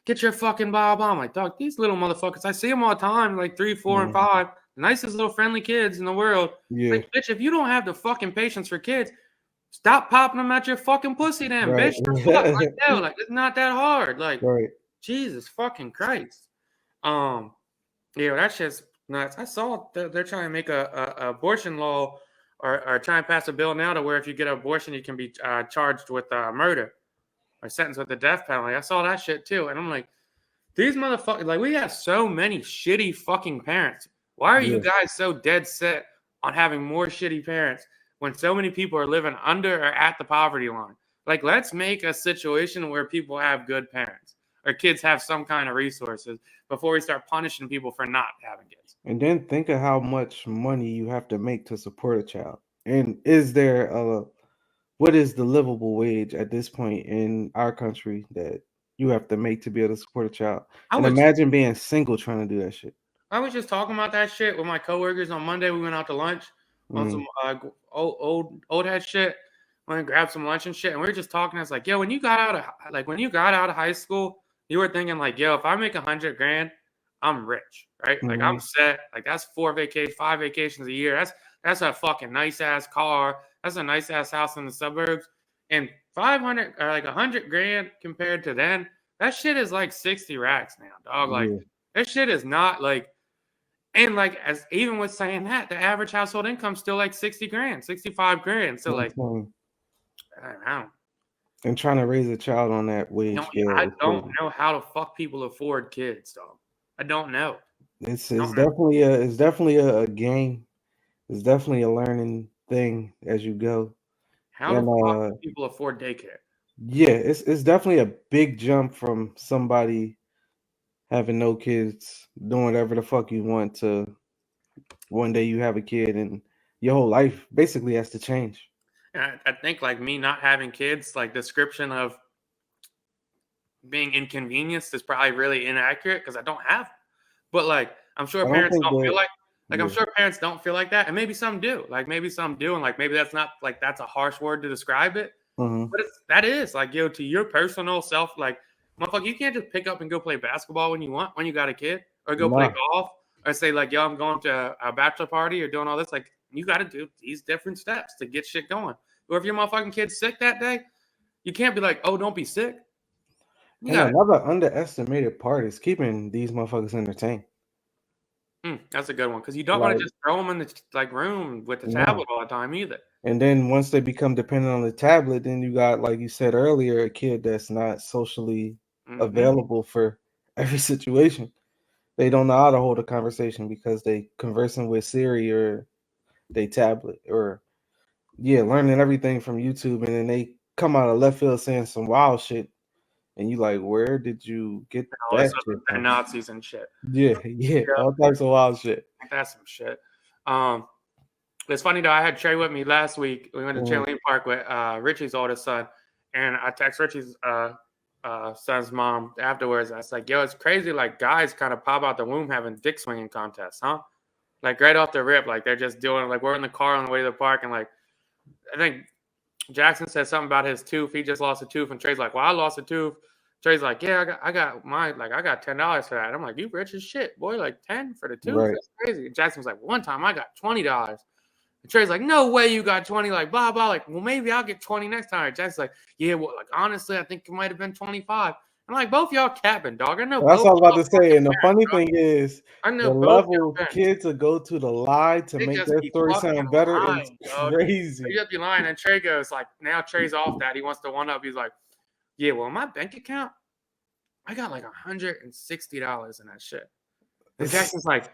get your fucking blah blah. I'm like, dog, these little motherfuckers, I see them all the time, like 3, 4, and 5, the nicest little friendly kids in the world. Yeah. Like, bitch, if you don't have the fucking patience for kids, stop popping them at your fucking pussy, then, Right. bitch. The fuck? Like, no, like it's not that hard. Like, Right. Jesus fucking Christ. Yeah, that shit's nuts. I saw they're trying to make a abortion law or trying to pass a bill now to where if you get an abortion, you can be charged with murder or sentenced with the death penalty. I saw that shit too. And I'm like, these motherfuckers, like, we have so many shitty fucking parents. Why are you guys so dead set on having more shitty parents when so many people are living under or at the poverty line? Like, let's make a situation where people have good parents or kids have some kind of resources before we start punishing people for not having kids. And then think of how much money you have to make to support a child. And is there what is the livable wage at this point in our country that you have to make to be able to support a child? And imagine being single trying to do that shit. I was just talking about that shit with my coworkers on Monday. We went out to lunch on some old head shit. Went and grabbed some lunch and shit, and we were just talking. I was like, yo, when you got out of high school, you were thinking like, yo, if I make $100,000, I'm rich, right? Like I'm set. Like that's 5 vacations a year. That's a fucking nice ass car. That's a nice ass house in the suburbs. And 500 or like $100,000 compared to then, that shit is like 60 racks now, dog. Like that shit is not like. And like, as even with saying that, the average household income is still like 60 grand, 65 grand. So like, I don't know. And trying to raise a child on that wage scale I is don't crazy. know how the fuck people afford kids, dog. I don't know. It's Don't it's know. definitely a game. It's definitely a learning thing as you go. How the And fuck do people afford daycare? yeah, it's definitely a big jump from somebody having no kids, doing whatever the fuck you want, to one day you have a kid and your whole life basically has to change. And I think like me not having kids, like description of being inconvenienced is probably really inaccurate because I don't have them. But like I'm sure I don't parents think don't feel that. like I'm Yeah. sure parents don't feel like that, and maybe some do. Like maybe some do, and like maybe that's not like that's a harsh word to describe it. Hmm. But that is like to your personal self, like motherfucker, you can't just pick up and go play basketball when you want when you got a kid, or go play Nah. golf, or say like yo I'm going to a bachelor party or doing all this. Like you got to do these different steps to get shit going. Or if your motherfucking kid's sick that day, you can't be like, oh, don't be sick. You And got another underestimated part is keeping these motherfuckers entertained. that's a good one because you don't want to Like, just throw them in the like room with the no. tablet all the time either. And then once they become dependent on the tablet, then you got, like you said earlier, a kid that's not socially Hmm. available for every situation. They don't know how to hold a conversation because they conversing with Siri or they tablet, or yeah, learning everything from YouTube, and then they come out of left field saying some wild shit, and you like, where did you get All this that other shit they're from? Nazis and shit. Yeah, yeah, Yeah, all types of wild shit. that's some shit. Um, It's funny though. I had Trey with me last week. We went to Mhm. Trampoline Park with Richie's oldest son, and I text Richie's son's mom afterwards. I was like, "Yo, it's crazy. Like guys kind of pop out the womb having dick swinging contests, huh? Like right off the rip, like they're just doing. Like we're in the car on the way to the park, and like I think Jackson said something about his tooth. He just lost a tooth, and Trey's like, "Well, I lost a tooth." Trey's like, "Yeah, I got mine. Like, I got $10 for that." I'm like, "You rich as shit, boy! Like 10 for the tooth? Right. That's crazy." And Jackson was like, "One time I got $20." And Trey's like, "No way, you got 20." Like, blah blah. Like, well, maybe I'll get 20 next time. Jackson's like, "Yeah, well, like honestly, I think it might have been 25." I'm like, both y'all capping, dog. I know That's both what I was y'all about to say. fucking And the parents, funny dog. thing is, I know the both level y'all parents. kids will go to the lie to They make just their be story fucking sound better is lying, dog. They crazy. just be lying. And Trey goes like, now Trey's off that. He wants to one up. He's like, "Yeah, well, my bank account, I got like $160 in that shit." And Jackson's like,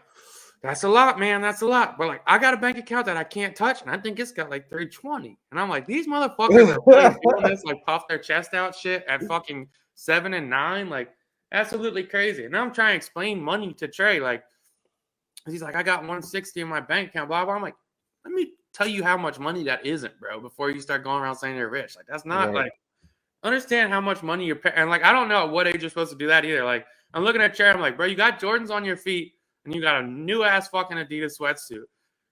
"That's a lot, man. That's a lot." But like, I got a bank account that I can't touch, and I think it's got like 320. And I'm like, these motherfuckers are really doing this, like puff their chest out shit at fucking 7 and 9, like absolutely crazy. And I'm trying to explain money to Trey, like he's like, "I got 160 in my bank account, blah blah." I'm like, let me tell you how much money that isn't, bro, before you start going around saying you're rich. Like that's not Right. like understand how much money you're paying. And like, I don't know at what age you're supposed to do that either. Like, I'm looking at Chair. I'm like, bro, you got Jordans on your feet and you got a new ass fucking Adidas sweatsuit.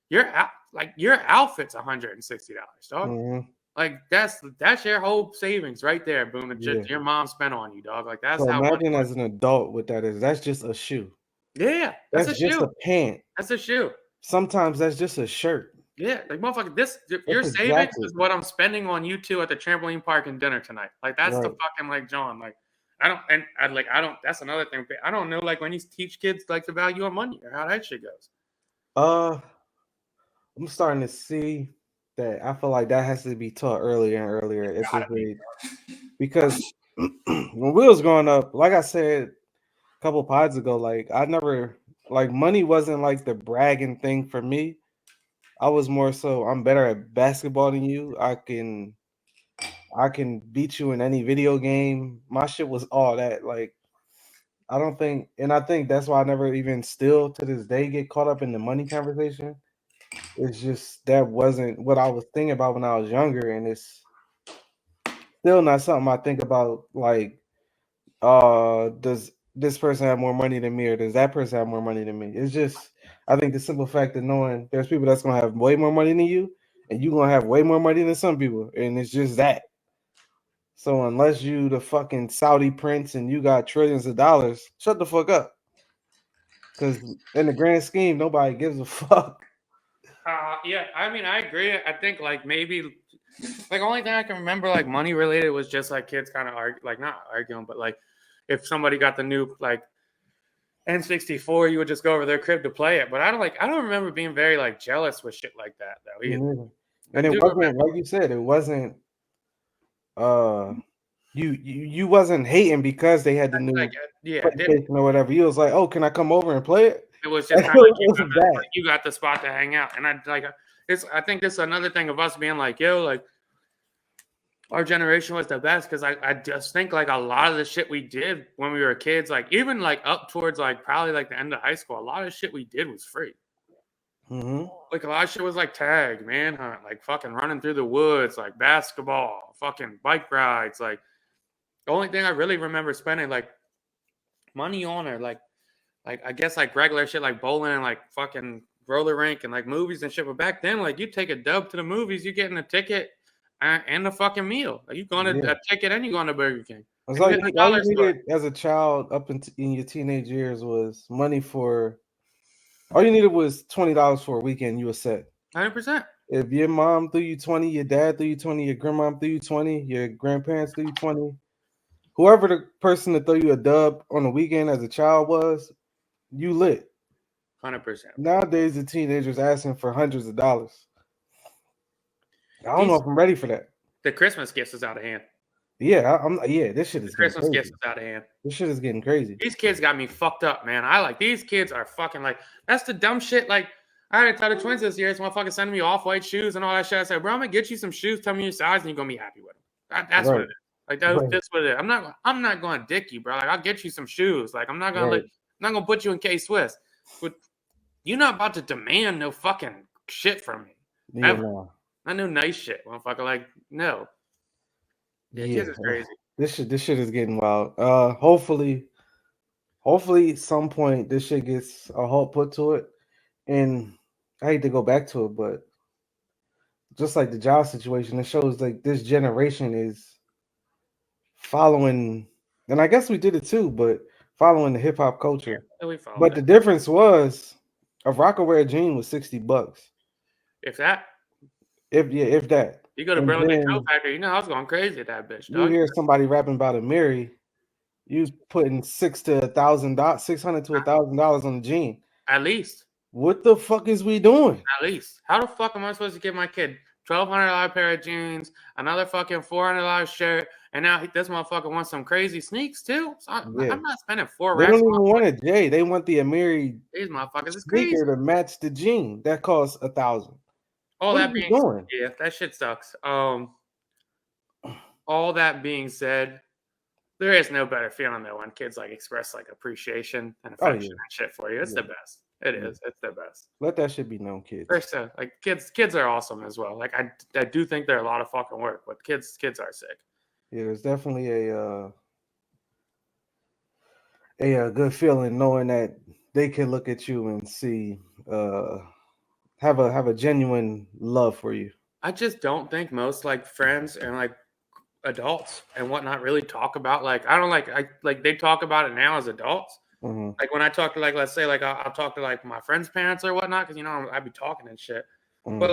Your outfit's $160, dog. Hmm. Like that's your whole savings right there. Boom, that Yeah. just your mom spent on you, dog. Like that's So how much imagine money. as an adult what that is. That's just a shoe. Yeah, that's a That's just shoe. a pant. That's a shoe. Sometimes that's just a shirt. Yeah, like motherfucker, your That's a savings jacket. is what I'm spending on you two at the trampoline park and dinner tonight. Like that's the Right. fucking like John. Like I don't. That's another thing. I don't know like when you teach kids like the value of money or how that shit goes. Uh, I'm starting to see that I feel like that has to be taught earlier and earlier at this Gotta be. age. Because when we was growing up, like I said a couple pods ago, like I never like money wasn't like the bragging thing for me. I was more so I'm better at basketball than you. I can beat you in any video game. My shit was all that. Like I don't think, and I think that's why I never even still to this day get caught up in the money conversation. It's just that wasn't what I was thinking about when I was younger, and it's still not something I think about. Like, does this person have more money than me, or does that person have more money than me? It's just, I think the simple fact of knowing there's people that's gonna have way more money than you, and you gonna have way more money than some people, and it's just that. So unless you the fucking Saudi prince and you got trillions of dollars, shut the fuck up. Because in the grand scheme, nobody gives a fuck. Yeah, I mean, I agree. I think like maybe like only thing I can remember like money related was just like kids kind of argue, like not arguing, but like if somebody got the new like N64, you would just go over their crib to play it. But I don't remember being very like jealous with shit like that though Me either. neither. I And it do wasn't remember. like you said. It wasn't. You wasn't hating because they had the Like, new yeah, it didn't. PlayStation or whatever. You was like, oh, can I come over and play it? It was just Like, kind of like it was that. you got the spot to hang out, and I think this is another thing of us being like, yo, like our generation was the best because I just think like a lot of the shit we did when we were kids, like even like up towards like probably like the end of high school, a lot of shit we did was free. Mm-hmm. Like a lot of shit was like tag, manhunt, like fucking running through the woods, like basketball, fucking bike rides. Like the only thing I really remember spending like money on are like I guess like regular shit like bowling and like fucking roller rink and like movies and shit. But back then, like you take a dub to the movies, you getting a ticket and a fucking meal. Like you going to Yeah. a ticket and you going to Burger King. It's And you like hit the all you dollar store. needed as a child up in your teenage years was money for. All you needed was $20 for a weekend. You were set. 100%. If your mom threw you 20, your dad threw you 20, your grandma threw you 20, your grandparents threw you 20, whoever the person that threw you a dub on the weekend as a child was, you lit. 100%. Nowadays, the teenagers asking for hundreds of dollars. I don't know These if I'm ready for that. the Christmas gifts is out of hand. Yeah, I'm. Yeah, this shit The is getting Christmas gifts crazy. is out of hand. This shit is getting crazy. These kids got me fucked up, man. These kids are fucking like that's the dumb shit. Like I had to tell the twins this year, this motherfucker sending me off-white shoes and all that shit. I said, bro, I'm gonna get you some shoes. Tell me your size, and you're gonna be happy with them. That's what Right, it is. Like right, that's what it is. I'm not gonna dick you, bro. Like I'll get you some shoes. Like I'm not gonna right. I'm not gonna put you in K Swiss. But you're not about to demand no fucking shit from me. Yeah, Ever. no. I know nice shit, motherfucker. Like, no. Yeah, Yeah, kids is crazy. this shit is getting wild. Hopefully, some point this shit gets a halt put to it. And I hate to go back to it, but just like the job situation, it shows like this generation is following, and I guess we did it too, but following the hip hop culture. Yeah, we followed But it. the difference was a Rockaware jean was $60. If that, If that. you go to And Burlington Toe then Factory, you know I was going crazy at that bitch, you dog. hear somebody rapping about a Mary, you putting $600 to $1,000 on the jean. At least. What the fuck is we doing? At least. How the fuck am I supposed to give my kid $1,200 pair of jeans, another fucking $400 shirt, and now this motherfucker wants some crazy sneaks too? So Yeah. I'm not spending 4 They racks don't on even want a J. They want the Amiri these motherfuckers. It's crazy. sneaker to match the jean. That costs $1,000. All What are that we being doing? yeah, that shit sucks. All that being said, there is no better feeling though when kids like express like appreciation and Oh, affection yeah. and shit for you. It's Yeah. the best. It Yeah. is. It's the best. Let that shit be known, kids. First, like kids are awesome as well. Like I do think they're a lot of fucking work, but kids are sick. Yeah, there's definitely a good feeling knowing that they can look at you and see have a genuine love for you. I just don't think most like friends and like adults and whatnot really talk about like I don't like they talk about it now as adults. Mm-hmm. Like when I talk to like let's say like I'll talk to like my friends' parents or whatnot because you know I be talking and shit. Mm-hmm. But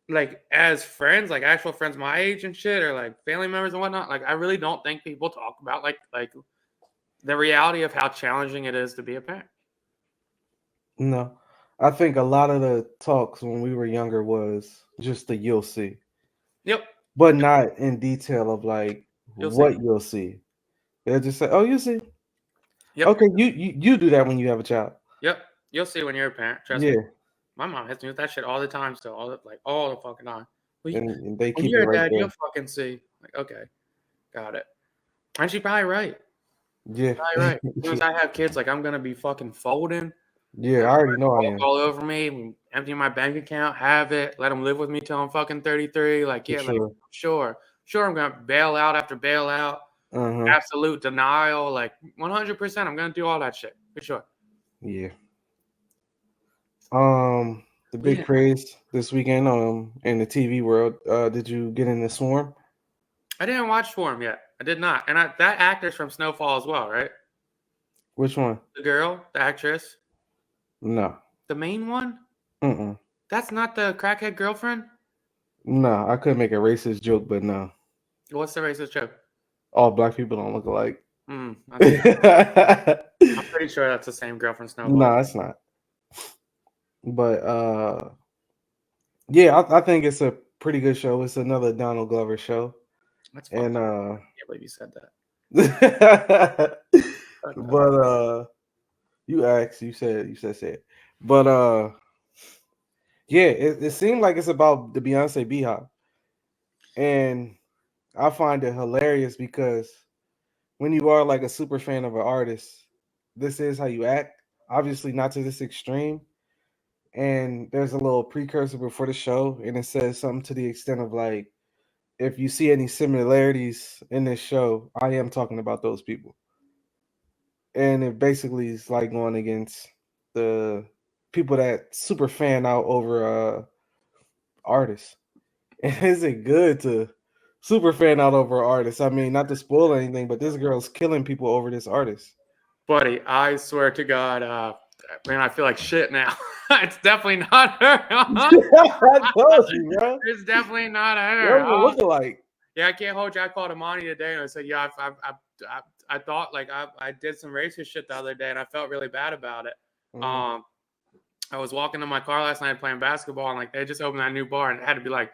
like as friends, like actual friends my age and shit, or like family members and whatnot, like I really don't think people talk about like the reality of how challenging it is to be a parent. No, I think a lot of the talks when we were younger was just the you'll see. Yep. But not in detail of like you'll see. They'll just say, "Oh, you see." Yep. Okay, you do that when you have a child. Yep. You'll see when you're a parent. Trust me. My mom hits me with that shit all the time still. All the fucking time. And they When keep you're it a right dad, there. you'll fucking see. Like, okay. Got it. And she's probably right. Yeah. Probably right. As soon as I have kids, like I'm gonna be fucking folding. Yeah, I already know I am. All over me, empty my bank account, have it, let them live with me till I'm fucking 33. Like, yeah, For sure, I'm gonna bail out after bail out, absolute denial, like 100%. I'm gonna do all that shit for sure. Yeah. The big craze this weekend in the TV world. Did you get in the Swarm? I didn't watch Swarm yet. I did not, and that actor's from Snowfall as well, right? Which one? The girl, the actress. No. The main one? Mm-mm. That's not the crackhead girlfriend? No, I could make a racist joke, but no. What's the racist joke? All black people don't look alike. I'm No, pretty sure that's the same girl from Snowball. it's not. But yeah, I think it's a pretty good show. It's another Donald Glover show, That's and fucked up. I can't believe you said that. but you asked, you said, but yeah, it seemed like it's about the Beyonce Beehive, and I find it hilarious because when you are like a super fan of an artist, this is how you act. Obviously, not to this extreme. And there's a little precursor before the show, and it says something to the extent of like, if you see any similarities in this show, I am talking about those people. And it basically is like going against the people that super fan out over artists. And is it good to super fan out over artists? I mean, not to spoil anything, but this girl's killing people over this artist. Buddy, I swear to God, man, I feel like shit now. It's definitely not her. I told you, bro. It's definitely not What her. does it look like? Yeah, I can't hold you. I called Amani today and I said, yeah, I thought like I did some racist shit the other day and I felt really bad about it. Mhm. I was walking to my car last night playing basketball and like they just opened that new bar and it had to be like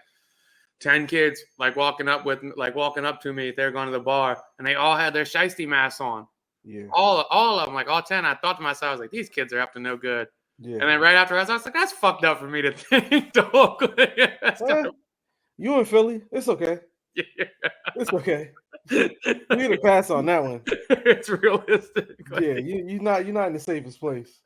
10 kids like walking up to me. They're going to the bar and they all had their shiesty masks on. Yeah. All of them, like all 10. I thought to myself, I was like, these kids are up to no good. Yeah. And then right after I was like, that's fucked up for me to think. Dog. You in Philly? It's okay. Yeah. It's okay. You get a pass on that one. It's realistic. Yeah, you're not in the safest place.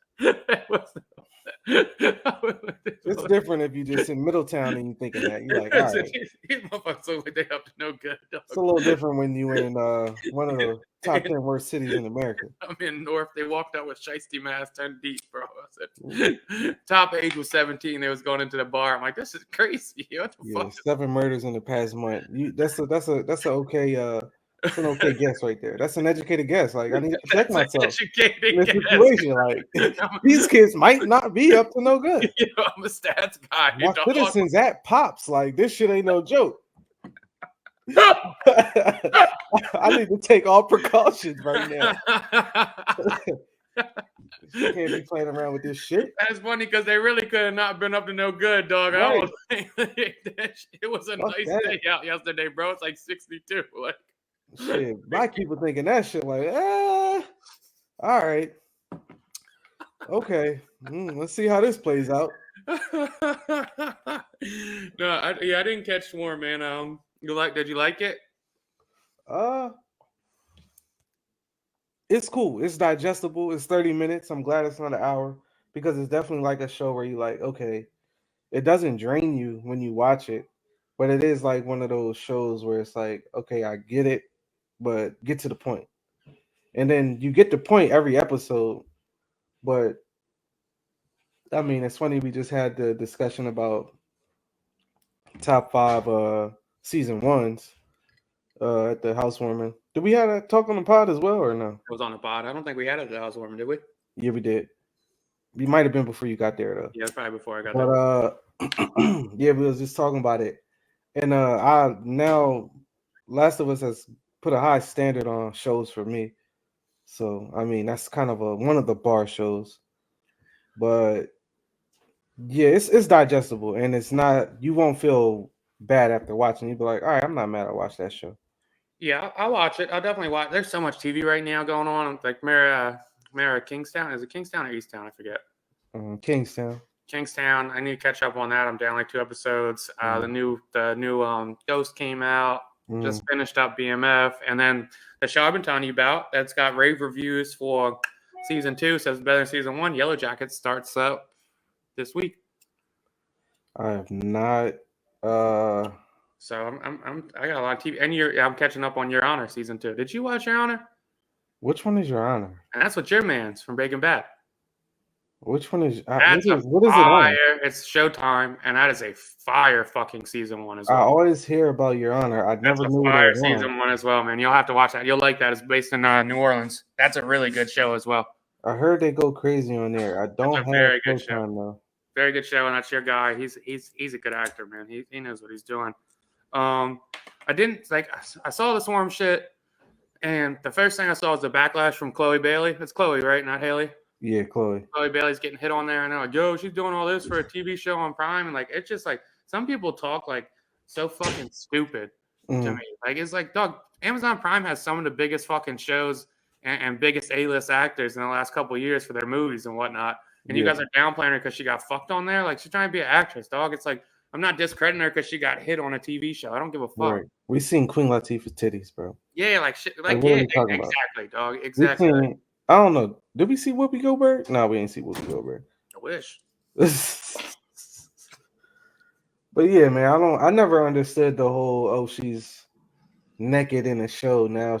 It's different if you just in Middletown and you thinking that. You're like, all right. These motherfuckers look like they up to no good. Dog. It's a little different when you in one of the top 10 worst cities in America. I'm in North. They walked out with shiesty masks 10 deep, bro. I said, top age was 17. They was going into the bar. I'm like, this is crazy. What the fuck? 7 murders in the past month. That's an okay that's an okay guess right there. That's an educated guess. Like I need to protect myself in this situation. Like these kids might not be up to no good. I'm a stats guy. My citizens at Pops. Like this shit ain't no joke. I need to take all precautions right now. You can't be playing around with this shit. That's funny because they really could have not been up to no good, dog. Right. It was a nice day out yesterday, bro. It's like 62. Like shit, black people thinking that shit like, all right, okay, let's see how this plays out. No, I didn't catch Swarm, man. Did you like it? It's cool. It's digestible. It's 30 minutes. I'm glad it's not an hour because it's definitely like a show where you like, okay, it doesn't drain you when you watch it, but it is like one of those shows where it's like, okay, I get it, but get to the point. And then you get the point every episode, but I mean, it's funny we just had the discussion about top 5 season 1s at the housewarming. Did we have a talk on the pod as well or no? It was on the pod. I don't think we had it at the housewarming, did we? Yeah, we did. We might have been before you got there though. Yeah, probably before I got there. But yeah, we was just talking about it. And I now Last of Us has put a high standard on shows for me. So I mean that's kind of one of the bar shows. But yeah, it's digestible and it's not, you won't feel bad after watching. You'll be like, all right, I'm not mad I watched that show. Yeah, I'll watch it. I'll definitely watch. There's so much TV right now going on. Like Mara Kingstown. Is it Kingstown or Easttown? I forget. Kingstown. Kingstown. I need to catch up on that. I'm down like 2 episodes. The new Ghost came out. Just finished up BMF, and then the show I've been telling you about that's got rave reviews for season 2. Says better than season 1. Yellow Jackets starts up this week. I have not. So I got a lot of TV, and I'm catching up on Your Honor season 2. Did you watch Your Honor? Which one is Your Honor? And that's what your man's from Breaking Bad. Which one is? What is it on? It's Showtime, and that is a fire fucking season 1 as well. I always hear about Your Honor. I never knew fire season 1 as well, man. You'll have to watch that. You'll like that. It's based in New Orleans. That's a really good show as well. I heard they go crazy on there. I don't have very good show. Though. Very good show, and that's your guy. He's a good actor, man. He knows what he's doing. I didn't like. I saw the Swarm shit, And the first thing I saw was the backlash from Chloe Bailey. It's Chloe, right? Not Haley. Yeah, Chloe. Chloe Bailey's getting hit on there, and they're like, "Yo, she's doing all this for a TV show on Prime," and like, it's just like some people talk like so fucking stupid to me. Like, it's like, dog, Amazon Prime has some of the biggest fucking shows and biggest A-list actors in the last couple of years for their movies and whatnot, and you guys are downplaying her because she got fucked on there. Like, she's trying to be an actress, dog. It's like, I'm not discrediting her because she got hit on a TV show. I don't give a fuck. Right. We seen Queen Latifah's titties, bro. Yeah, like shit, Like, like what are yeah, we talking about? exactly, dog, We exactly. seen, I don't know. Did we see Whoopi Goldberg? No, we ain't see Whoopi Goldberg. I wish. But yeah, man, I never understood the whole, oh, she's naked in a show. Now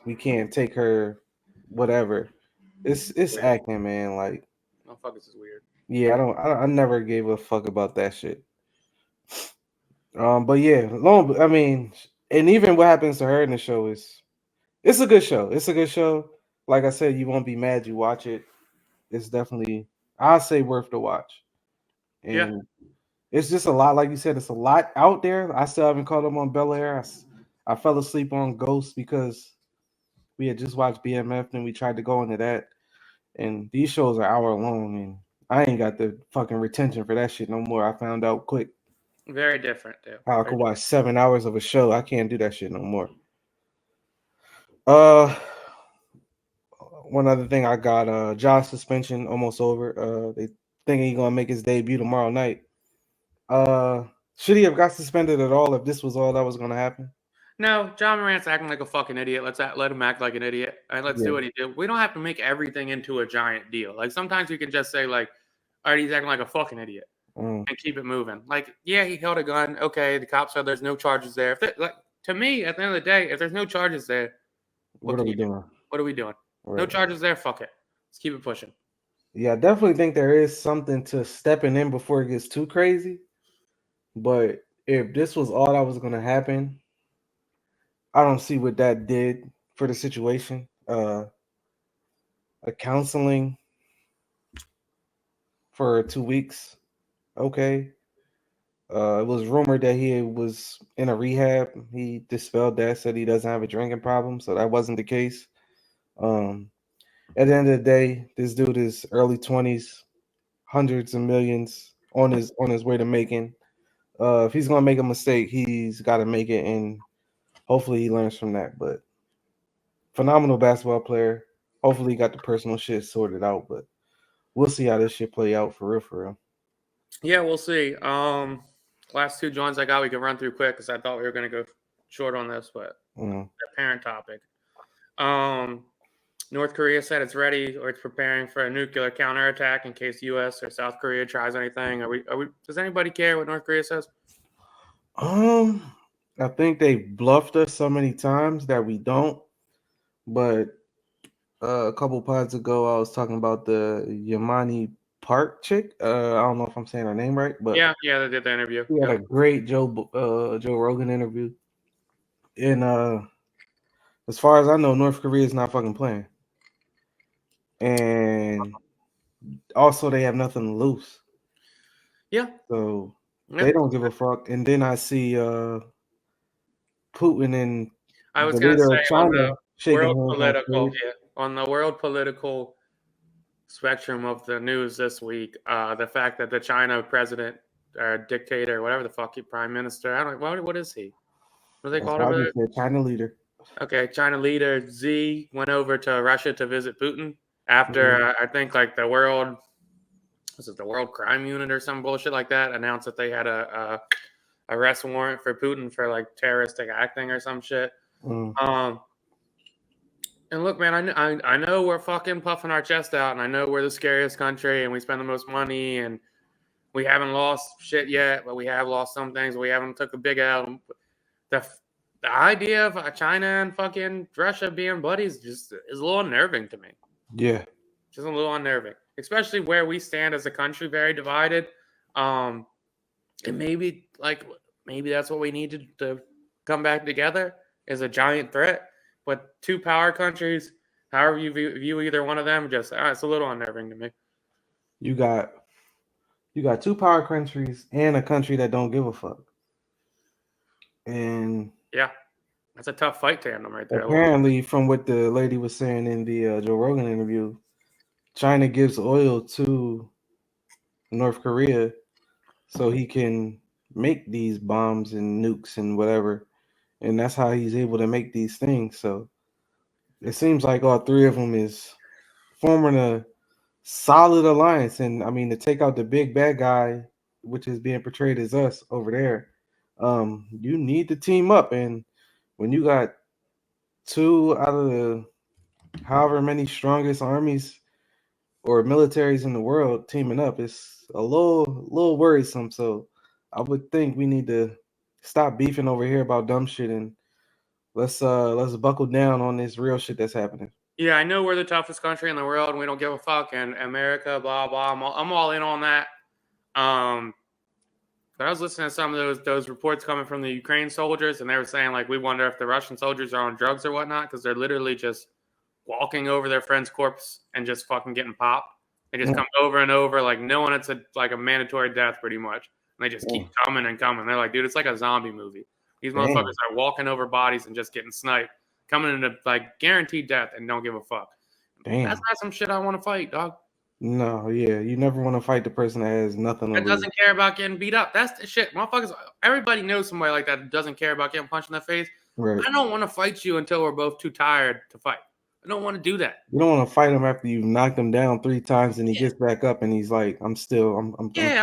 we can't take her, whatever. It's Weird. acting, man. Like, Motherfuckers is weird. yeah, I never gave a fuck about that shit. But yeah, long. I mean, and even what happens to her in the show it's a good show. It's a good show. Like I said, you won't be mad you watch it. It's definitely, I'll say, worth the watch. And Yeah. it's just a lot. Like you said, it's a lot out there. I still haven't caught up on Bel Air. I fell asleep on Ghost because we had just watched BMF and we tried to go into that. And these shows are hour long, and I ain't got the fucking retention for that shit no more. I found out quick. Very different, too. I could watch 7 hours of a show. I can't do that shit no more. One other thing, I got Josh suspension almost over. They thinking he gonna make his debut tomorrow night. Should he have got suspended at all if this was all that was gonna happen? No, John Morant's acting like a fucking idiot. Let him act like an idiot, and let's do what he did. We don't have to make everything into a giant deal. Like, sometimes you can just say, like, all right, he's acting like a fucking idiot, and keep it moving. Like, yeah, he held a gun. Okay, the cops said there's no charges there. Like, to me, at the end of the day, if there's no charges there, what are we doing? What are we doing? Right. No charges there. Fuck it. Let's keep it pushing. Yeah, I definitely think there is something to stepping in before it gets too crazy. But if this was all that was going to happen, I don't see what that did for the situation. A counseling for 2 weeks, okay. It was rumored that he was in a rehab. He dispelled that, said he doesn't have a drinking problem, so that wasn't the case. At the end of the day, this dude is early 20s, hundreds of millions on his way to making. If he's gonna make a mistake, he's got to make it, and hopefully he learns from that. But phenomenal basketball player. Hopefully he got the personal shit sorted out. But we'll see how this shit play out for real, for real. Yeah, we'll see. Last two joints I got, we can run through quick because I thought we were gonna go short on this, but the parent topic. North Korea said it's ready or it's preparing for a nuclear counterattack in case U.S. or South Korea tries anything. Are we? Does anybody care what North Korea says? I think they bluffed us so many times that we don't. But a couple pods ago, I was talking about the Yamani Park chick. I don't know if I'm saying her name right, but yeah, they did the interview. We had a great Joe Rogan interview, and as far as I know, North Korea is not fucking playing, and also they have nothing to lose. Yeah, so they don't give a fuck. And then I see Putin and I was going to say China shaking world political, on the world political spectrum of the news this week, the fact that the China president or dictator, whatever the fuck, prime minister, I don't know, what is he? What do they call him over there? China leader. Okay, China leader Xi went over to Russia to visit Putin after I think like the world crime unit or some bullshit like that announced that they had a arrest warrant for Putin for like terroristic acting or some shit. And look, man, I know we're fucking puffing our chest out, and I know we're the scariest country, and we spend the most money, and we haven't lost shit yet, but we have lost some things. We haven't took a big L. The idea of China and fucking Russia being buddies is a little unnerving to me. Yeah, just a little unnerving, especially where we stand as a country, very divided. And maybe that's what we need to come back together is a giant threat. But two power countries, however you view either one of them, just it's a little unnerving to me. You got two power countries and a country that don't give a fuck. And yeah, That's a tough fight tandem right there. Apparently, from what the lady was saying in the Joe Rogan interview, China gives oil to North Korea so he can make these bombs and nukes and whatever, and that's how he's able to make these things. So it seems like all three of them is forming a solid alliance. And I mean, to take out the big bad guy, which is being portrayed as us over there, you need to team up. And when you got two out of the however many strongest armies or militaries in the world teaming up, it's a little worrisome. So I would think we need to stop beefing over here about dumb shit and let's buckle down on this real shit that's happening. Yeah, I know we're the toughest country in the world and we don't give a fuck, and America, blah blah. I'm all in on that. But I was listening to some of those reports coming from the Ukraine soldiers, and they were saying like, we wonder if the Russian soldiers are on drugs or whatnot, because they're literally just walking over their friend's corpse and just fucking getting popped. They just come over and over, like knowing it's like a mandatory death, pretty much. And they just keep coming and coming. They're like, dude, it's like a zombie movie. These motherfuckers are walking over bodies and just getting sniped, coming into like guaranteed death, and don't give a fuck. Damn. That's not some shit I want to fight, dog. No, yeah, you never want to fight the person that has nothing to That lose. doesn't care about getting beat up. That's the shit. Motherfuckers, everybody knows somebody like that doesn't care about getting punched in the face. Right. I don't want to fight you until we're both too tired to fight. I don't want to do that. You don't want to fight him after you've knocked him down 3 times and he gets back up and he's like, I'm still I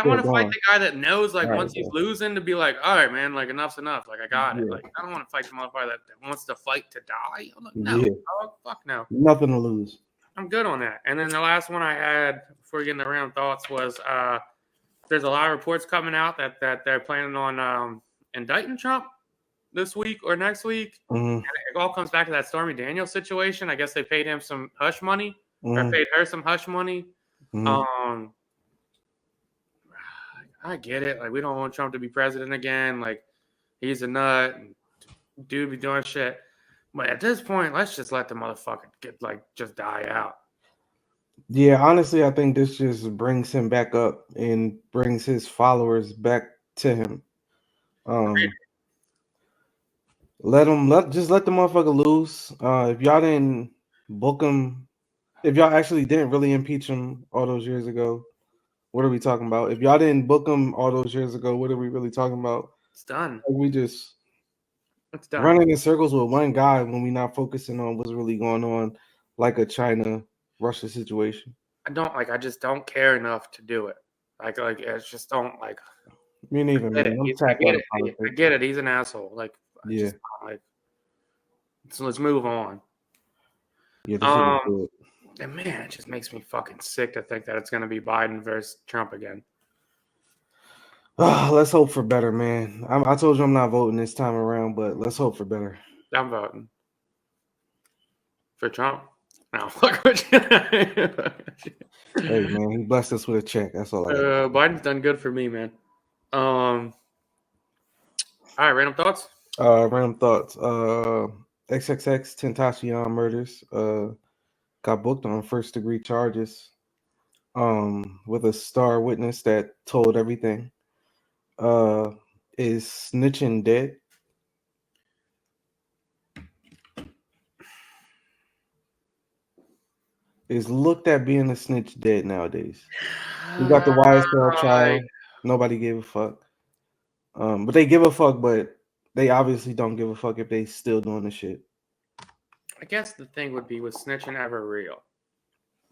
want to fight the guy that knows, like, once he's losing, to be like, all right, man, like, enough's enough. Like, I got it. Like, I don't want to fight the motherfucker that wants to fight to die. I'm like, no, fuck no. Nothing to lose. I'm good on that. And then the last one I had before getting the round thoughts was there's a lot of reports coming out that they're planning on indicting Trump this week or next week. And it all comes back to that Stormy Daniels situation. I guess they paid him some hush money or paid her some hush money. I get it. Like, we don't want Trump to be president again. Like, he's a nut. And dude be doing shit. But at this point, let's just let the motherfucker just die out. Yeah, honestly, I think this just brings him back up and brings his followers back to him. Let the motherfucker lose. If y'all didn't book him, if y'all actually didn't really impeach him all those years ago, what are we talking about? If y'all didn't book him all those years ago, what are we really talking about? It's done. Like, we just It's done. Running in circles with one guy when we're not focusing on what's really going on, like a China-Russia situation. I just don't care enough to do it. Like it's just don't like. Me neither, man. I get it. He's an asshole. Like, yeah. So let's move on. Yeah. And man, it just makes me fucking sick to think that it's going to be Biden versus Trump again. Let's hope for better, man. I told you I'm not voting this time around, but let's hope for better. I'm voting for Trump. No, fuck with you. Hey, man, he blessed us with a check. That's all. Biden's done good for me, man. All right, random thoughts. XXX Tentacion murders. Got booked on first-degree charges. With a star witness that told everything. Is Snitching Dead? Is looked at being a snitch dead nowadays? You got the YSL trial. Nobody gave a fuck. But they give a fuck, but they obviously don't give a fuck if they still doing the shit. I guess the thing would be, was snitching ever real?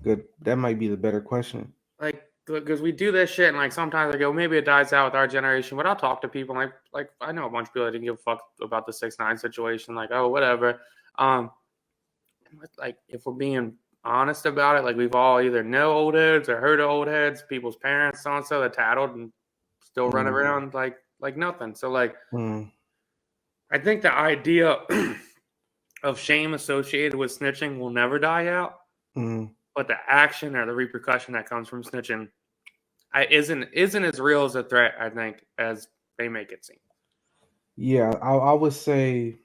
Good. That might be the better question. Like, because we do this shit, and like sometimes I go, maybe it dies out with our generation. But I'll talk to people, like I know a bunch of people that didn't give a fuck about the 6ix9ine situation. Like, oh, whatever. Like, if we're being honest about it, like, we've all either know old heads or heard of old heads, people's parents, so and so, that tattled and still run around like nothing. So like, I think the idea of shame associated with snitching will never die out. But the action or the repercussion that comes from snitching isn't as real as a threat, I think, as they make it seem. Yeah, I would say,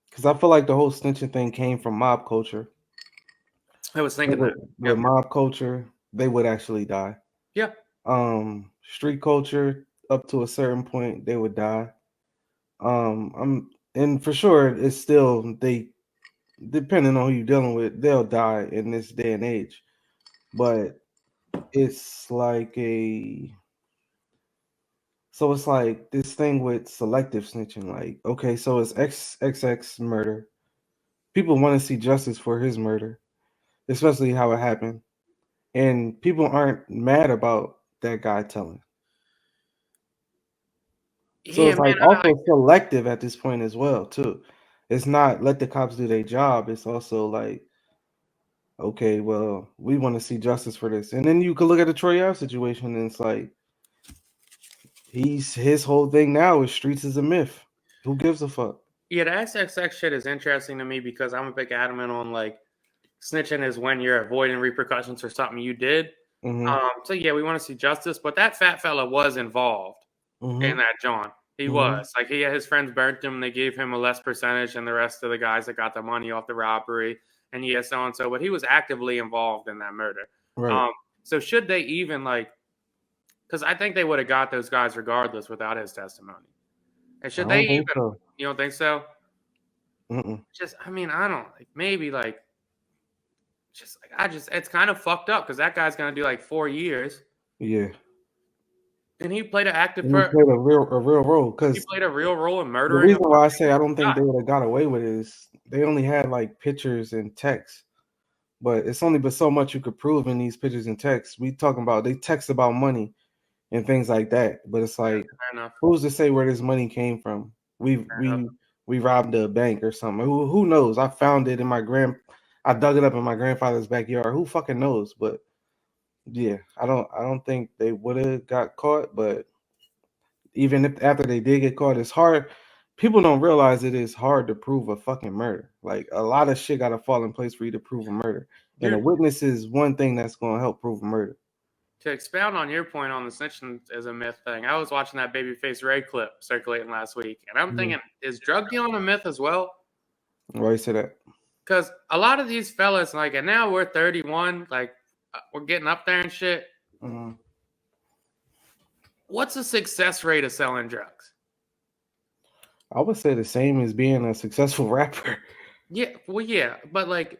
because I feel like the whole snitching thing came from mob culture. I was thinking that. With mob culture, they would actually die. Yeah. Street culture, up to a certain point, they would die. and for sure, it's still they depending on who you're dealing with, they'll die in this day and age. But it's like it's like this thing with selective snitching. Like, okay, so it's XXX murder. People want to see justice for his murder, especially how it happened. And people aren't mad about that guy telling. So Yeah, it's like man. also selective at this point as well, too. It's not let the cops do their job. It's also like, okay, well, we want to see justice for this. And then you could look at the Troy Ave situation and it's like his whole thing now is streets is a myth. Who gives a fuck? Yeah, the XXX shit is interesting to me because I'm a big adamant on like snitching is when you're avoiding repercussions for something you did. Mm-hmm. So yeah, we want to see justice, but that fat fella was involved in Mm-hmm. that John. He Mm-hmm. was like his friends burnt him. They gave him a less percentage than the rest of the guys that got the money off the robbery, and yeah, so and so. But he was actively involved in that murder. Right. Um, so should they even like? Because I think they would have got those guys regardless without his testimony. And I should they don't think even? so. You don't think so? Mm-mm. Just, I mean, I don't like maybe like just like I just it's kind of fucked up because that guy's gonna do like 4 years, Yeah. and he played an active And he part. played a real role. He Because played a real role in the murdering a reason why I bunch of say I don't think guys. they would have got away with it is they only had like pictures and text. But it's only but so much you could prove in these pictures and texts. We talking about they text about money and things like that. But it's Yeah, like, fair enough. who's to say where this money came from? We Fair enough. we we robbed a bank or something. Who knows? I found it in I dug it up in my grandfather's backyard. Who fucking knows? But yeah, I don't think they would have got caught. But even if after they did get caught, it's hard. People don't realize it is hard to prove a fucking murder. Like a lot of shit got to fall in place for you to prove a murder, and a Dude, witness is one thing that's going to help prove a murder. to expound on your point on the snitching as a myth thing, I was watching that Babyface Ray clip circulating last week, and I'm thinking, is drug dealing a myth as well? Why you say that? Because a lot of these fellas, like, and now we're 31, like, we're getting up there and shit. Mm-hmm. What's the success rate of selling drugs? I would say the same as being a successful rapper. Yeah, well, yeah, but like,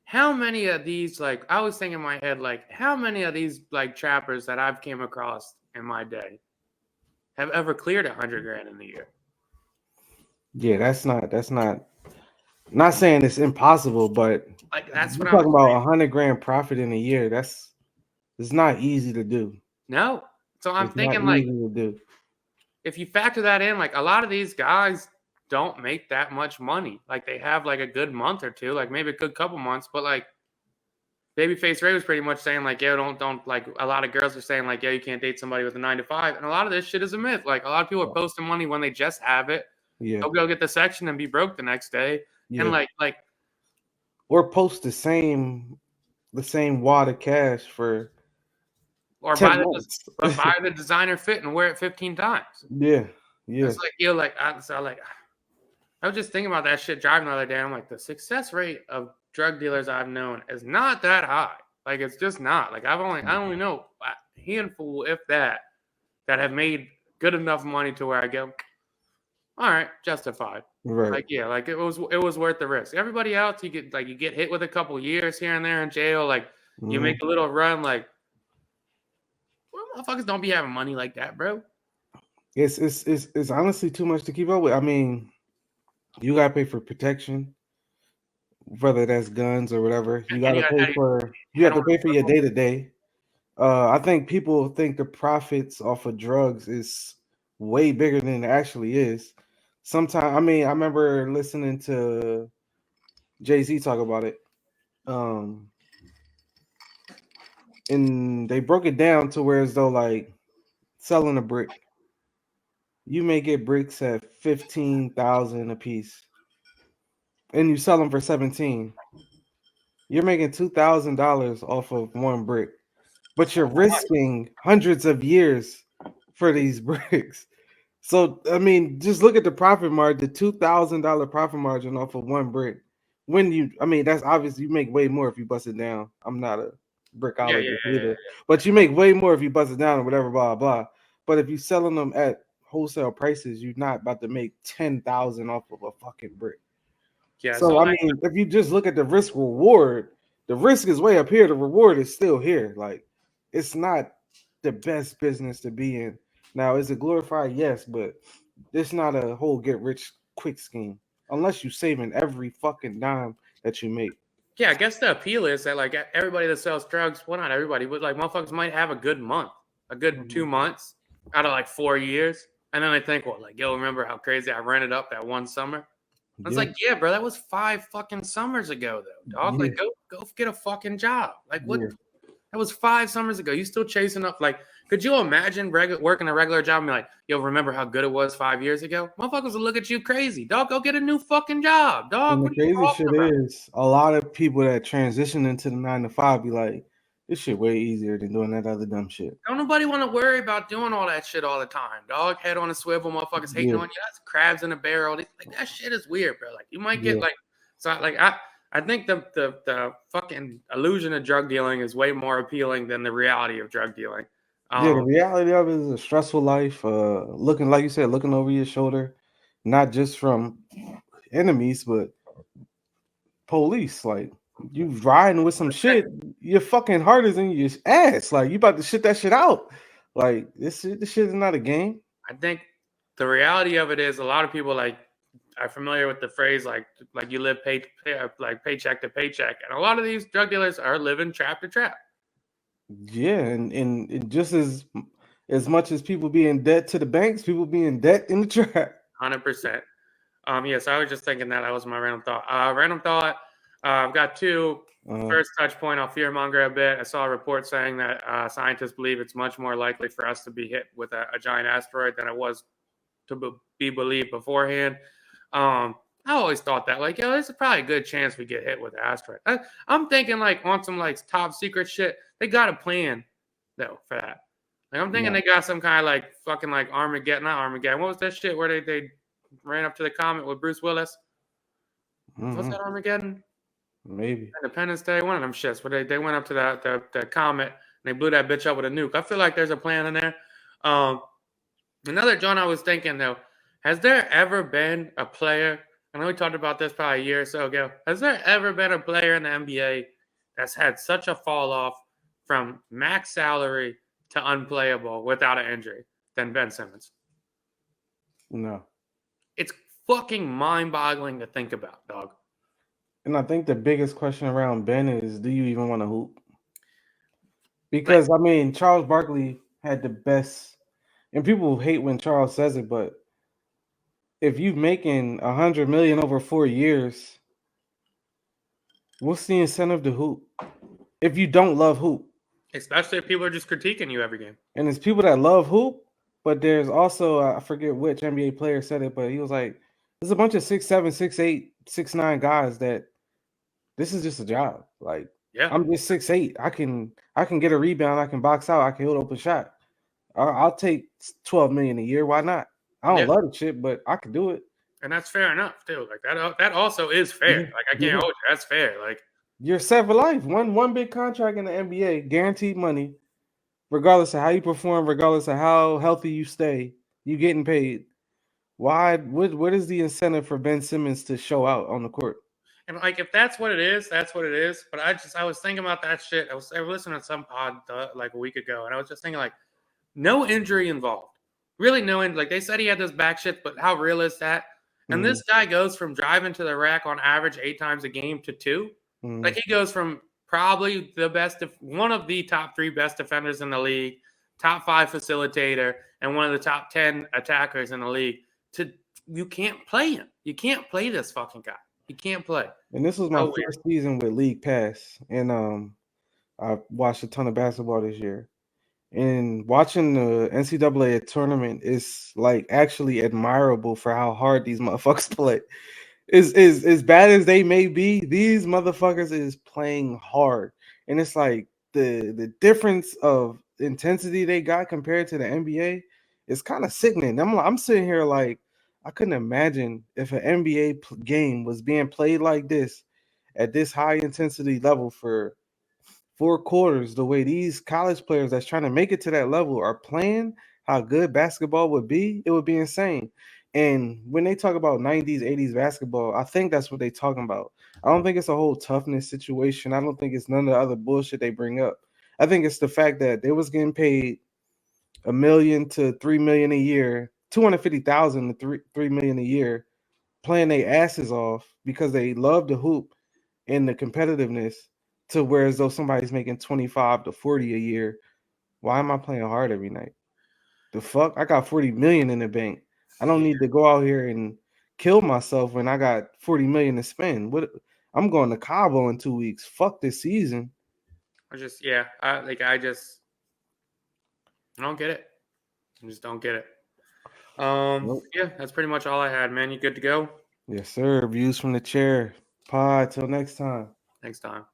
how many of these, like, I was thinking in my head, like, how many of these, like, trappers that I've came across in my day have ever cleared $100,000 in a year? Yeah, not saying it's impossible, but Like, that's you're what I'm talking about saying. $100,000 profit in a year. It's not easy to do. No. So I'm It's not thinking, like, easy to do. if you factor that in, like, a lot of these guys don't make that much money. Like, they have, like, a good month or two, like, maybe a good couple months, but, like, Babyface Ray was pretty much saying, like, yeah, don't, like, a lot of girls are saying, like, yeah, you can't date somebody with a 9 to 5. And a lot of this shit is a myth. Like, a lot of people are posting money when they just have it. Yeah, They'll go get the section and be broke the next day. And, yeah. or post the same wad of cash for or 10 buy months. buy the designer fit and wear it 15 times. Yeah, yeah. It's like, I was just thinking about that shit driving the other day. I'm like, the success rate of drug dealers I've known is not that high. Like, it's just not. Like, I only know a handful, if that have made good enough money to where I go, all right, justified. Right. Like, yeah, like it was worth the risk. Everybody else, you get hit with a couple years here and there in jail. Like, you make a little run. Like, well, motherfuckers don't be having money like that, bro. It's honestly too much to keep up with. I mean, you gotta pay for protection, whether that's guns or whatever. You And gotta pay for your day to day. I think people think the profits off of drugs is way bigger than it actually is. Sometimes, I mean, I remember listening to Jay-Z talk about it. And they broke it down to where as though like selling a brick, you may get bricks at 15,000 a piece, and you sell them for 17. You're making $2,000 off of one brick, but you're risking hundreds of years for these bricks. So I mean, just look at the profit margin, the $2,000 profit margin off of one brick. I mean, that's obvious. You make way more if you bust it down. I'm not a brickologist either, but you make way more if you bust it down or whatever, blah blah. But if you're selling them at wholesale prices, you're not about to make 10,000 off of a fucking brick. Yeah, So so I like, mean, if you just look at the risk reward, the risk is way up here. The reward is still here. Like, it's not the best business to be in. Now, is it glorified? Yes, but it's not a whole get rich quick scheme unless you saving every fucking dime that you make. yeah, I guess the appeal is that like everybody that sells drugs, well, not everybody, but like motherfuckers might have a good month, a good 2 months out of like 4 years, and then they think, well, like, yo, remember how crazy I rented up that one summer? I was Yeah, like, yeah, bro, that was 5 fucking summers ago, though, dog. yeah, Like, go get a fucking job. Like, what? yeah. That was 5 summers ago. You still chasing up? Like, could you imagine working a regular job and be like, yo, remember how good it was 5 years ago? Motherfuckers will look at you crazy, dog. Go get a new fucking job, dog. And the What are you crazy talking shit about? is, a lot of people that transition into the 9 to 5 be like, this shit way easier than doing that other dumb shit. Don't nobody want to worry about doing all that shit all the time, dog. Head on a swivel, motherfuckers hating Yeah, on you. That's crabs in a barrel. Like that shit is weird, bro. Like you might get yeah. like so like I think the fucking illusion of drug dealing is way more appealing than the reality of drug dealing. Yeah, the Um, reality of it is a stressful life. Looking like you said, looking over your shoulder, not just from enemies, but police. Like you riding with some shit, your fucking heart is in your ass. Like you about to shit that shit out. Like this shit is not a game. I think the reality of it is a lot of people like are familiar with the phrase like you live like paycheck to paycheck, and a lot of these drug dealers are living trap to trap. Yeah, and just as much as people be in debt to the banks, people be in debt in the trap. 100%. Yes, I was just thinking that was my random thought. Random thought. I've got two. First touch point, I'll fearmonger a bit. I saw a report saying that scientists believe it's much more likely for us to be hit with a giant asteroid than it was to be believed beforehand. I always thought that, like, yo, there's probably a good chance we get hit with an asteroid. I'm thinking, like, on some, like, top secret shit, they got a plan, though, for that. Like, I'm thinking No. they got some kind of, like, fucking, like, Armageddon, not Armageddon. What was that shit where they ran up to the comet with Bruce Willis? What's that Armageddon? Maybe. Independence Day, one of them shits where they went up to the comet and they blew that bitch up with a nuke. I feel like there's a plan in there. Another John, I was thinking though, has there ever been a player? I know we talked about this probably a year or so ago. Has there ever been a player in the NBA that's had such a fall off from max salary to unplayable without an injury than Ben Simmons? No. It's fucking mind-boggling to think about, dog. And I think the biggest question around Ben is, do you even want to hoop? Like, Because I mean, Charles Barkley had the best, and people hate when Charles says it, but if you're making 100 million over 4 years, what's the incentive to hoop? If you don't love hoop, especially if people are just critiquing you every game. and it's people that love hoop, but there's also I forget which NBA player said it, but he was like, "There's a bunch of 6'7", 6'8", 6'9" guys that this is just a job. Like Yeah. I'm just 6'8". I can get a rebound. I can box out. I can hold open shot. I'll take 12 million a year. Why not? I don't love the shit, but I can do it. And that's fair enough too. Like that also is fair. Like I can't hold you. That's fair. Like you're set for life. One big contract in the NBA, guaranteed money, regardless of how you perform, regardless of how healthy you stay, you getting paid. Why? What is the incentive for Ben Simmons to show out on the court? and like if that's what it is, that's what it is. But I was thinking about that shit. I was listening to some pod like a week ago, and I was just thinking like no injury involved. Really no injury. Like they said he had this back shit, but how real is that? And this guy goes from driving to the rack on average 8 times a game to 2. Like he goes from probably the best, one of the top 3 best defenders in the league, top 5 facilitator, and one of the top 10 attackers in the league. To you can't play him. You can't play this fucking guy. You can't play. And this was my first season with League Pass, and I watched a ton of basketball this year. And watching the NCAA tournament is like actually admirable for how hard these motherfuckers play. Is as bad as they may be, these motherfuckers is playing hard. And it's like the difference of intensity they got compared to the NBA is kind of sickening. I'm sitting here like I couldn't imagine if an NBA game was being played like this at this high intensity level for 4 quarters, the way these college players that's trying to make it to that level are playing. how good basketball would be, it would be insane. And when they talk about 90s, 80s basketball, I think that's what they're talking about. I don't think it's a whole toughness situation. I don't think it's none of the other bullshit they bring up. I think it's the fact that they was getting paid $1 million to $3 million a year, 250,000 to 3 million a year, playing their asses off because they love the hoop and the competitiveness. To whereas though somebody's making 25 to 40 a year, why am I playing hard every night? The fuck? I got 40 million in the bank. I don't need to go out here and kill myself when I got 40 million to spend. What? I'm going to Cabo in 2 weeks. Fuck this season. I don't get it. I just don't get it. Nope. Yeah, that's pretty much all I had, man. You good to go? Yes, sir. Views from the chair. Pod. Till next time. Next time.